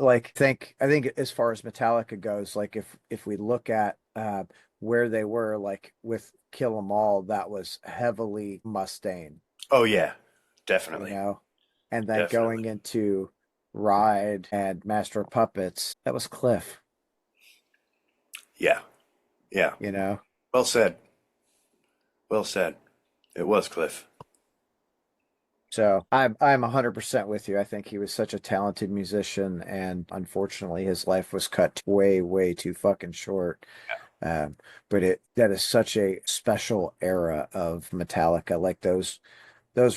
think as far as Metallica goes, like if we look at where they were, like with Kill 'Em All, that was heavily Mustaine, Oh, yeah, you definitely. know? And then going Definitely. into Ride and Master of Puppets, that was Cliff, Yeah, yeah. you know? Well said. Well said. It was Cliff. So I'm 100% with you. I think he was such a talented musician, and unfortunately, his life was cut way, way too fucking short. Um, but it that is such a special era of Metallica. Like those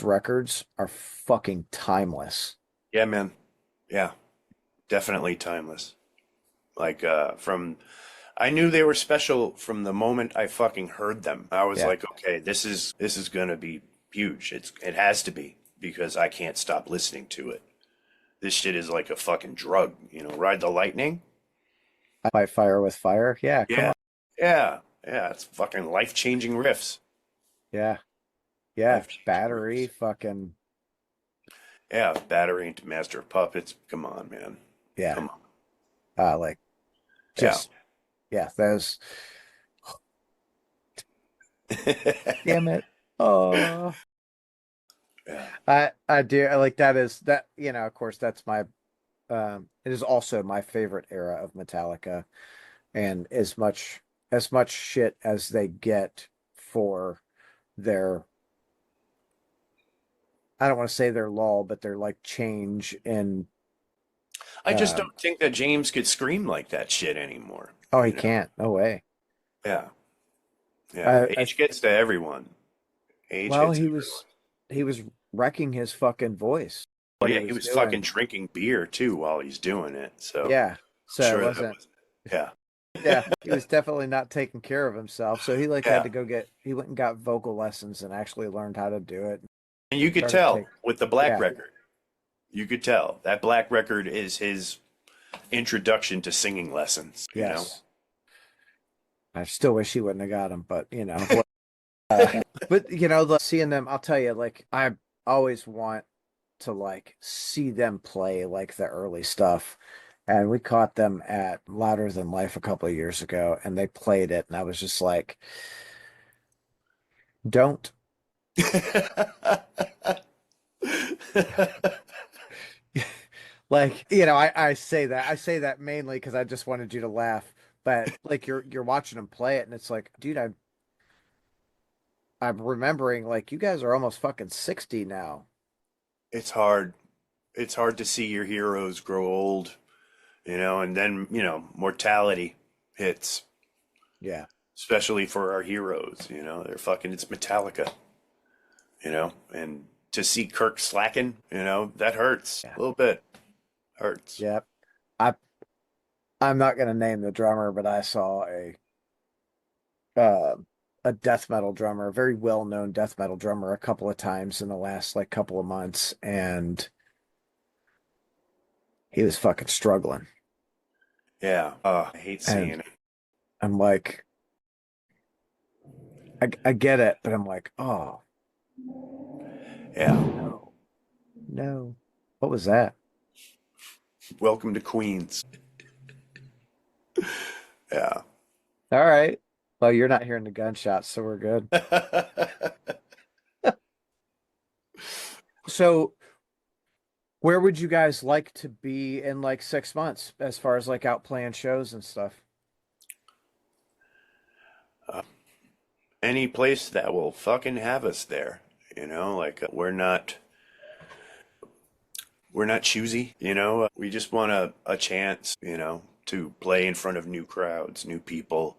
records are fucking timeless. Yeah, man. Yeah, definitely timeless. Like, I knew they were special from the moment I fucking heard them. I was Yeah. like, okay, this is gonna be huge. It has to be because I can't stop listening to it. This shit is like a fucking drug, Ride the Lightning. Fight Fire with Fire. Yeah, come Yeah, on. yeah, yeah. It's fucking life-changing riffs. Yeah. Yeah. Life-changing Battery, riffs. fucking Yeah, Battery into Master of Puppets. Come on, man. yeah. Come on. Like Yeah. just yeah, those damn it. Oh, Yeah. I do. I like that is that, of course that's my it is also my favorite era of Metallica. And as much shit as they get for their, I don't want to say their lull, but their like change in, I just um, don't think that James could scream like that shit anymore. oh, he You know? can't. No way. Yeah. Yeah. I Age gets to everyone. Age Well, hits everyone. he was wrecking his fucking voice, Well, what he yeah, he was was fucking doing. drinking beer too while he's doing it. So Yeah. I'm So it sure that wasn't, was, yeah. yeah, he was definitely not taking care of himself. So he like had Yeah. to go get, he went and got vocal lessons and actually learned how to do it. And you could Started tell take, with the black yeah, record. You could tell that black record is his introduction to singing lessons, you know? yes. I still wish he wouldn't have got him, but but seeing them, I'll tell you, like I always want to like see them play like the early stuff. And we caught them at Louder Than Life a couple of years ago, and they played it, and I was just like, "Don't." Like, I say that mainly because I just wanted you to laugh. But like you're watching them play it, and it's like, dude, I'm remembering like you guys are almost fucking 60 now. It's hard. It's hard to see your heroes grow old, you know, and then, mortality hits, Yeah. especially for our heroes, they're fucking, it's Metallica, and to see Kirk slacking, that hurts Yeah. a little bit. Hurts. Yeah. I I'm not gonna name the drummer, but I saw uh, a death metal drummer, a very well-known death metal drummer, a couple of times in the last like couple of months, and he was fucking struggling. Yeah. I hate And seeing it. I'm like, I get it, but I'm like, oh Yeah. no, no. What was that? Welcome to Queens. Yeah. All right. Well, you're not hearing the gunshots, so we're good. So, where would you guys like to be in like 6 months as far as like out playing shows and stuff? Uh, any place that will fucking have us there, like we're not choosy, we just want a chance, to play in front of new crowds, new people,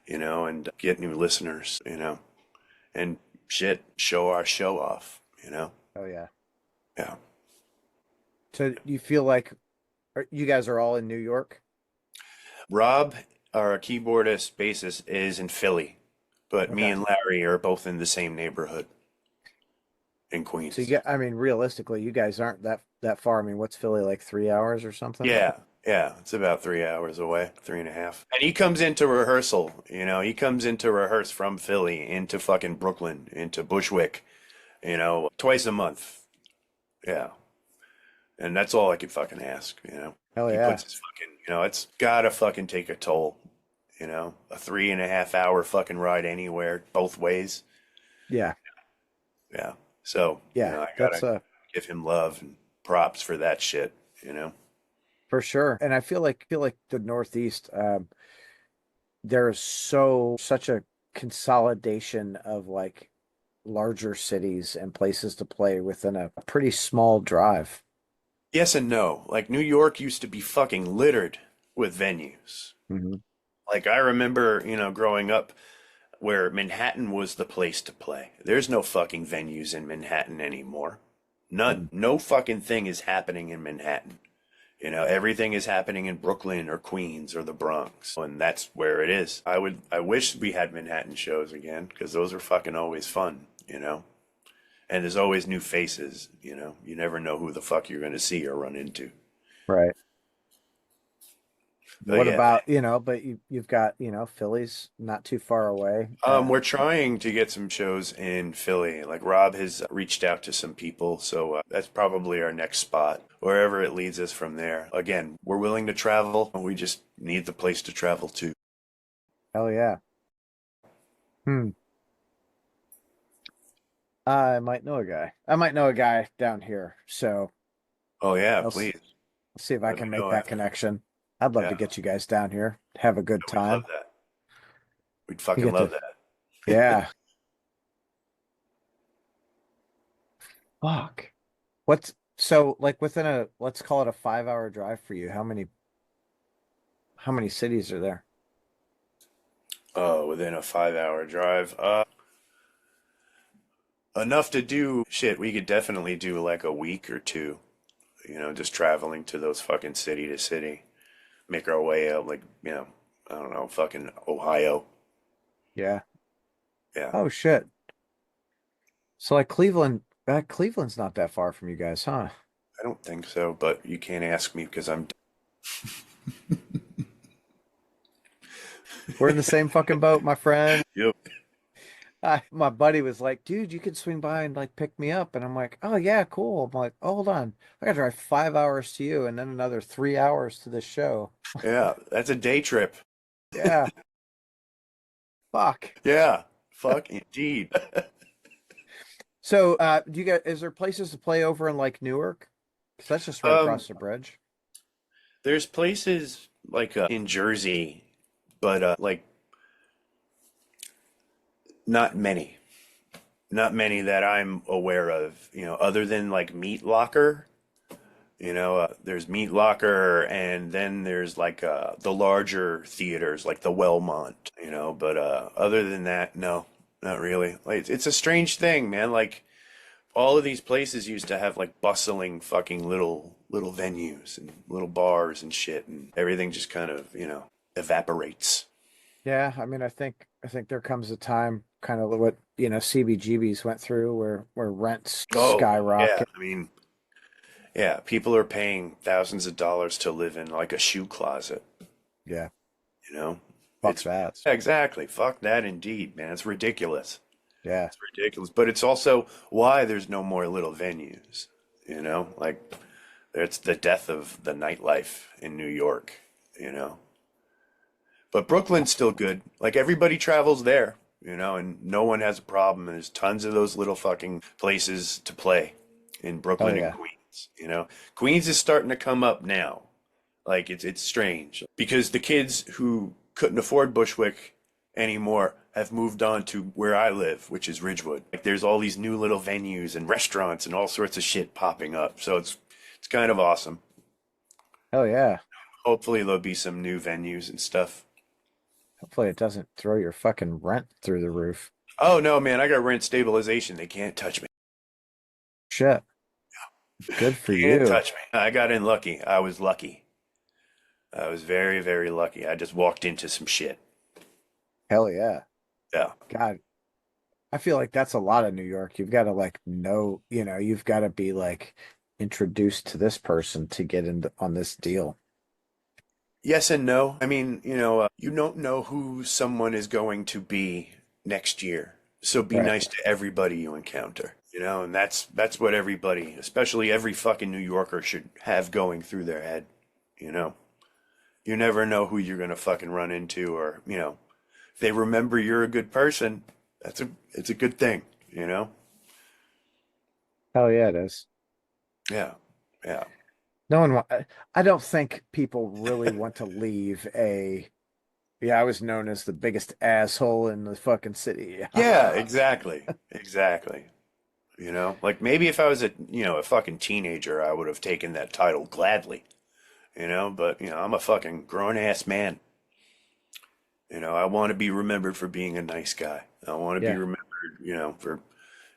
and get new listeners, and shit, show our show off, Oh yeah. yeah. So you feel like you guys are all in New York? Rob, our keyboardist bassist, is in Philly, but me Okay. and Larry are both in the same neighborhood in So you Queens. get, I mean, realistically, you guys aren't that far. I mean, what's Philly like 3 hours or something? Yeah, yeah, it's about 3 hours away, 3.5. And he comes into rehearsal, he comes into rehearse from Philly into fucking Brooklyn, into Bushwick, twice a month. Yeah. And that's all I could fucking ask, Hell He yeah. puts his fucking, it's gotta fucking take a toll, a 3.5 hour fucking ride anywhere, both ways. Yeah. Yeah. So, Yeah. I That's gotta give him love and props for that shit. for sure. And I feel like the Northeast, there's such a consolidation of like larger cities and places to play within a pretty small drive. Yes and no. Like New York used to be fucking littered with venues. Hmm. Like I remember, growing up where Manhattan was the place to play. There's no fucking venues in Manhattan anymore. None. No fucking thing is happening in Manhattan. Everything is happening in Brooklyn or Queens or the Bronx, and that's where it is. I wish we had Manhattan shows again because those are fucking always fun. And there's always new faces. You never know who the fuck you're gonna see or run into. Right. But What yeah, about, but you've got, Philly's not too far away. we're trying to get some shows in Philly. Like Rob has reached out to some people, so that's probably our next spot. Wherever it leads us from there. Again, we're willing to travel. We just need the place to travel to. Hell yeah. Hmm. I might know a guy. I might know a guy down here. So Oh yeah, I'll please see if I let me can make know that after. connection. I'd love to Yeah, get you guys down here, have a good we'd love time. that. We'd You fucking get love to, that. yeah. Fuck. What's so like within a let's call it a 5 hour drive for you? How many cities are there? Within a 5 hour drive. Enough to do shit. We could definitely do like a week or two, just traveling to those fucking city to city. Make our way up, like, I don't know, fucking Ohio. Yeah. Yeah, Oh shit. So like Cleveland's not that far from you guys, huh? I don't think so, but you can't ask me because I'm. We're in the same fucking boat, my friend. Yep. My buddy was like, dude, you could swing by and like pick me up. And I'm like, oh yeah, cool. I'm like, oh, hold on. I gotta drive 5 hours to you and then another 3 hours to this show. Yeah, that's a day trip. Yeah. Fuck. Yeah, fuck indeed. So, do you guys, is there places to play over in like Newark? Because that's just right Um, across the bridge. there's places like in Jersey, but like not many, not many that I'm aware of. Other than like Meat Locker. There's Meat Locker, and then there's like the larger theaters, like the Wellmont. But other than that, no, not really. Like it's a strange thing, man. Like all of these places used to have like bustling fucking little venues and little bars and shit, and everything just kind of evaporates. Yeah, I mean, I think there comes a time, kind of what CBGBs went through, where rents Oh yeah, skyrocket. I mean, yeah, people are paying thousands of dollars to live in like a shoe closet. Yeah, You know, fuck it's that. exactly fuck that indeed, man. It's ridiculous. Yeah. It's ridiculous, but it's also why there's no more little venues. Like it's the death of the nightlife in New York. You know, but Brooklyn's still good. Like everybody travels there. And no one has a problem. And there's tons of those little fucking places to play in Oh Brooklyn and yeah. Queens. Queens is starting to come up now. Like it's strange because the kids who couldn't afford Bushwick anymore have moved on to where I live, which is Ridgewood. Like there's all these new little venues and restaurants and all sorts of shit popping up. So it's kind of awesome. Oh yeah. Hopefully there'll be some new venues and stuff. Hopefully it doesn't throw your fucking rent through the roof. Oh no, man, I got rent stabilization. They can't touch me. Shit. Good for Can't you. touch me. I got in lucky. I was lucky. I was very, very lucky. I just walked into some shit. Hell yeah. Yeah. God, I feel like that's a lot of New York. You've got to like know, you've got to be like introduced to this person to get into on this deal. Yes and no. I mean, you don't know who someone is going to be next year. So be Right. nice to everybody you encounter. And that's what everybody, especially every fucking New Yorker should have going through their head, you know. You never know who you're going to fucking run into or, if they remember you're a good person, it's a good thing. Hell yeah, it is. Yeah. Yeah. No one I don't think people really want to leave yeah, I was known as the biggest asshole in the fucking city. Yeah, exactly. Exactly. Like maybe if I was a fucking teenager, I would have taken that title gladly, but I'm a fucking grown ass man. I want to be remembered for being a nice guy. I want to be Yeah. remembered, for,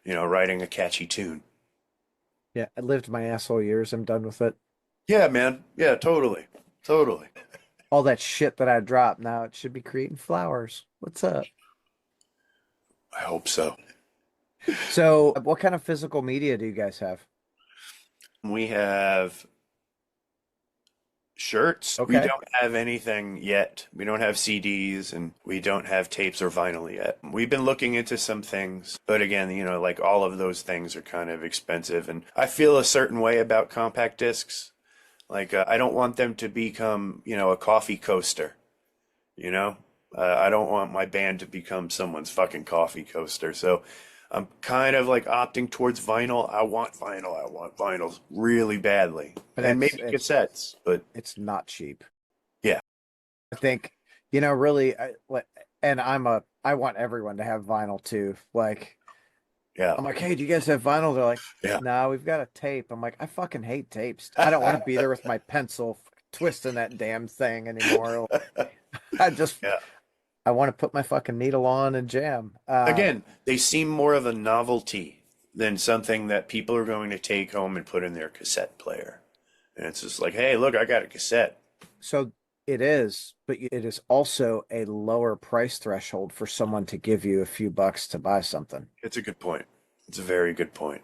writing a catchy tune. Yeah. I lived my asshole years. I'm done with it. Yeah, man. Yeah, totally. Totally. All that shit that I dropped, now it should be creating flowers. What's up? I hope so. So, what kind of physical media do you guys have? We have shirts. We Okay. don't have anything yet. We don't have CDs and we don't have tapes or vinyl yet. We've been looking into some things, but again, like all of those things are kind of expensive. And I feel a certain way about compact discs. Like, I don't want them to become, a coffee coaster, you know? I don't want my band to become someone's fucking coffee coaster. So I'm kind of like opting towards vinyl. I want vinyl. I want vinyls really badly. But And it's maybe cassettes, but it's not cheap. yeah. I think, really, and I want everyone to have vinyl too. Like, Yeah. I'm like, hey, do you guys have vinyl? They're like, Yeah. no, we've got a tape. I'm like, I fucking hate tapes. I don't want to be there with my pencil twisting that damn thing anymore. I just, Yeah. I want to put my fucking needle on and jam. Again, they seem more of a novelty than something that people are going to take home and put in their cassette player. And it's just like, hey, look, I got a cassette. So it is, but it is also a lower price threshold for someone to give you a few bucks to buy something. It's a good point. It's a very good point.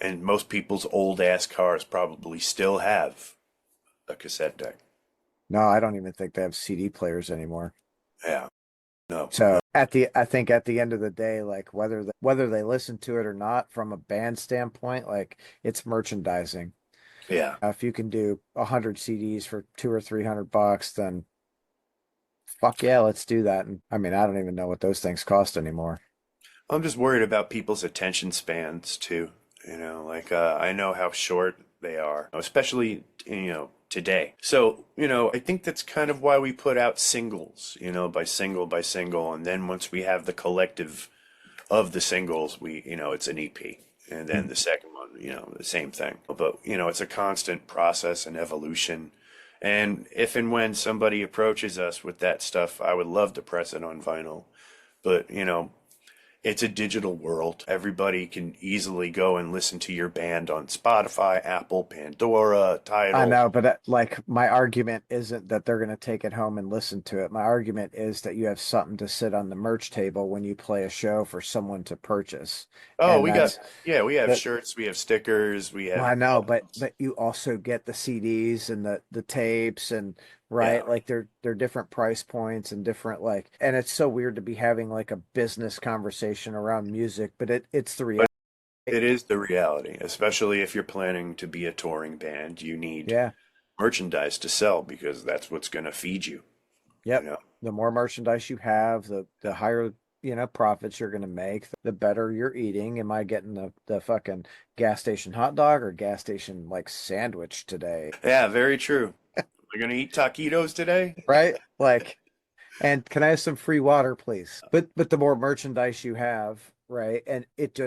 And most people's old ass cars probably still have a cassette deck. No, I don't even think they have CD players anymore. Yeah. No, So no. I think at the end of the day, like whether they listen to it or not, from a band standpoint, like it's merchandising. Yeah. If you can do 100 CDs for 200 or 300 bucks, then fuck yeah, let's do that. And I mean, I don't even know what those things cost anymore. I'm just worried about people's attention spans too. I know how short they are, especially, today. So, I think that's kind of why we put out singles, by single by single. And then once we have the collective of the singles, it's an EP. And then the second one, the same thing. But, it's a constant process and evolution. And if and when somebody approaches us with that stuff, I would love to press it on vinyl. But, it's a digital world. Everybody can easily go and listen to your band on Spotify, Apple, Pandora, I Tidal. know, but like my argument isn't that they're going to take it home and listen to it. My argument is that you have something to sit on the merch table when you play a show for someone to purchase. Oh, And that's we have that. shirts, we have stickers, we Well, have I know, but albums. you also get the CDs and the tapes and Yeah. right, like they're different price points and different like, and it's so weird to be having like a business conversation around music, but it's the reality. But it is the reality, especially if you're planning to be a touring band. You need Yeah. merchandise to sell because that's what's going to feed you, you Yep. know? The more merchandise you have, the higher, profits you're going to make, the better you're eating. Am I getting the fucking gas station hot dog or gas station like sandwich today? Yeah, very true. We're going to eat taquitos today? Right? Like, and can I have some free water, please? But the more merchandise you have, right? And it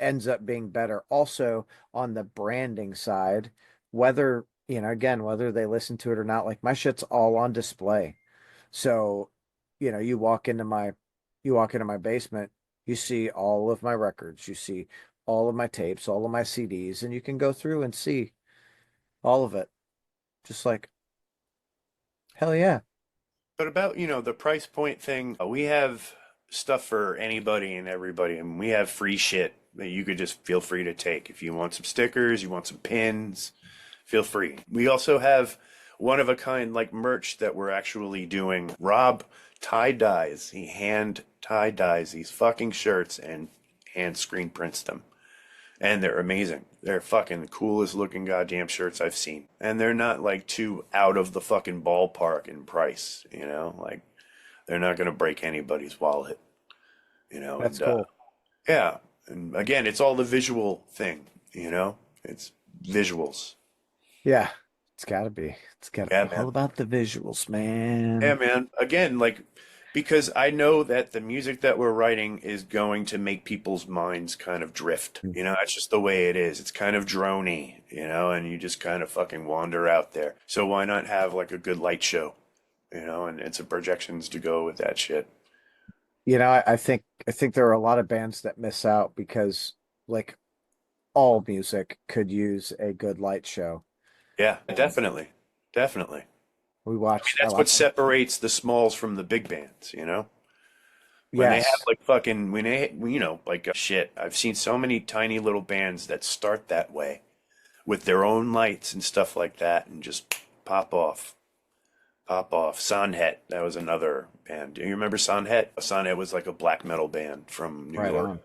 ends up being better. Also on the branding side, whether, again, whether they listen to it or not, like my shit's all on display. So, you walk into my basement, you see all of my records, you see all of my tapes, all of my CDs, and you can go through and see all of it. Just like, hell yeah. But about, the price point thing, we have stuff for anybody and everybody, and we have free shit that you could just feel free to take. If you want some stickers, you want some pins, feel free. We also have one of a kind like merch that we're actually doing. Rob tie dyes. He hand tie dyes these fucking shirts and hand screen prints them. And they're amazing. They're fucking the coolest looking goddamn shirts I've seen. And they're not like too out of the fucking ballpark in price, Like they're not going to break anybody's wallet, That's and cool. yeah. And again, it's all the visual thing, It's visuals. Yeah. It's gotta be. It's gotta Yeah, be all man. about the visuals, Yeah, man. man. Again, like, because I know that the music that we're writing is going to make people's minds kind of drift. That's just the way it is. It's kind of drony, and you just kind of fucking wander out there. So why not have like a good light show, and some projections to go with that shit. I think there are a lot of bands that miss out because like all music could use a good light show. Yeah, definitely. Definitely. We I watched. that's what separates the smalls from the big bands. When they have Yes. like fucking, when they, like shit, I've seen so many tiny little bands that start that way with their own lights and stuff like that and just pop off. Pop off. Sonhet, that was another band. Do you remember Sonhet? Sonhet was like a black metal band from New Right York. on.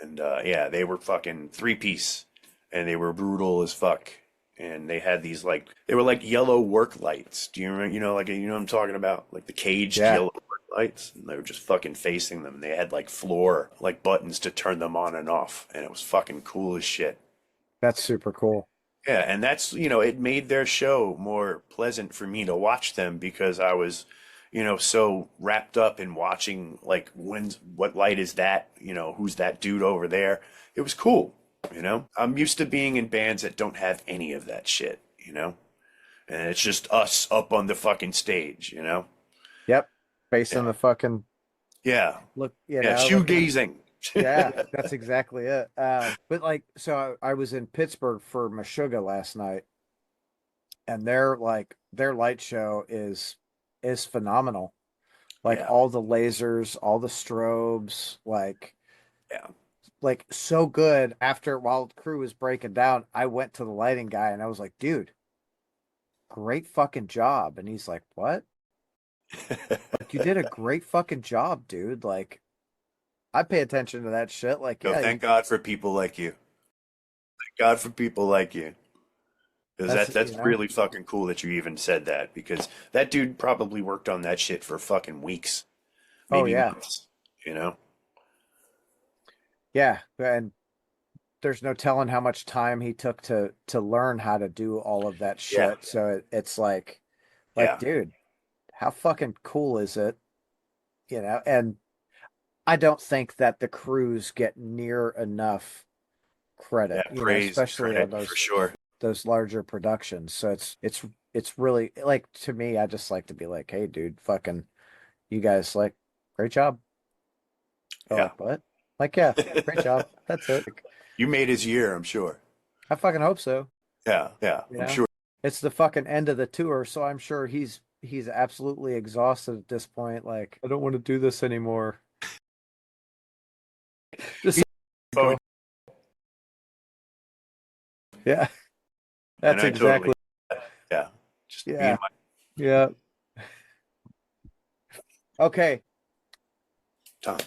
And yeah, they were fucking three-piece and they were brutal as fuck. And they had these like, they were like yellow work lights. Do you remember, what I'm talking about? Like the caged Yeah, yellow work lights. And they were just fucking facing them. And they had like floor, like buttons to turn them on and off. And it was fucking cool as shit. that's super cool. Yeah, and that's, it made their show more pleasant for me to watch them because I was, so wrapped up in watching like what light is that, who's that dude over there. It was cool. I'm used to being in bands that don't have any of that shit. And it's just us up on the fucking stage. Yep. Based on Yeah. the fucking Yeah. look, Yeah, looking. shoegazing. Yeah, that's exactly it. But like, so I was in Pittsburgh for Meshuggah last night, and their light show is phenomenal. Like Yeah. all the lasers, all the strobes, Yeah. like so good. After while the crew was breaking down, I went to the lighting guy and I was like, dude, great fucking job. And he's like, what? Like you did a great fucking job, dude. Like I pay attention to that shit. Like, So yeah, thank God for people like you. Thank God for people like you. Because that's that's really fucking cool that you even said that because that dude probably worked on that shit for fucking weeks, oh maybe yeah. months. Yeah. And there's no telling how much time he took to learn how to do all of that Yeah. shit. So it's like, Yeah. dude, how fucking cool is it? And I don't think that the crews get near enough Yeah. credit, Praise and especially on credit for sure. those larger productions. So it's really like to me, I just like to be like, hey, dude, fucking you guys like great job. Or Yeah. like what? Like, yeah, great job. That's it. Like, You made his year, I'm sure. I fucking hope so. Yeah. Yeah. You I'm know, sure. it's the fucking end of the tour, so I'm sure he's absolutely exhausted at this point. Like, I don't want to do this anymore. Just Oh, go. Yeah, and that's I totally, exactly. yeah. Just being Yeah, yeah. Okay, my Tom.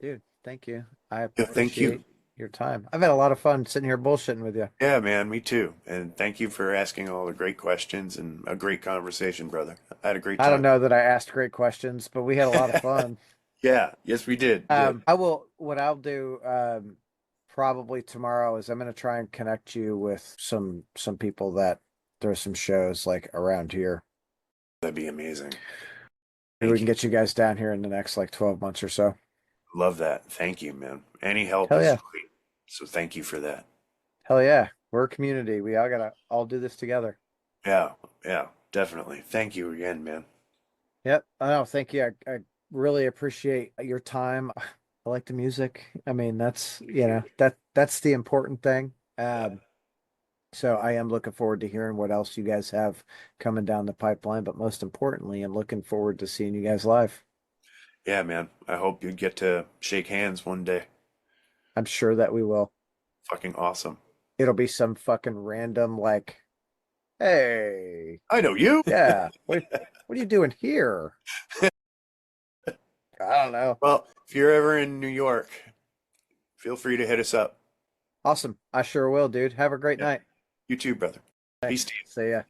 dude. Thank you. I Yeah. Thank you. appreciate your time. I've had a lot of fun sitting here bullshitting with you. Yeah, man, me too. And thank you for asking all the great questions and a great conversation, brother. I had a great I don't time. know that I asked great questions, but we had a lot of fun. Yeah. Yes, we did. Yeah. I will. What I'll do, probably tomorrow is I'm gonna try and connect you with some people that there's some shows like around here. That'd be amazing. Maybe we Thank can you. get you guys down here in the next like 12 months or so. Love that. Thank you, man. Any help Hell is yeah. great. So thank you for that. Hell yeah. We're a community. We all gotta all do this together. Yeah. Yeah. Definitely. Thank you again, man. Yep. I know. Thank you. I really appreciate your time. I like the music. I mean, that's, that's the important thing. Yeah. So I am looking forward to hearing what else you guys have coming down the pipeline, but most importantly, I'm looking forward to seeing you guys live. Yeah, man. I hope you get to shake hands one day. I'm sure that we will. Fucking awesome. It'll be some fucking random like, hey, I know you. yeah, what are you doing here? I don't know. Well, if you're ever in New York, feel free to hit us up. Awesome. I sure will, dude. Have a great Yeah. night. You too, brother. Peace Thanks. to you. See ya.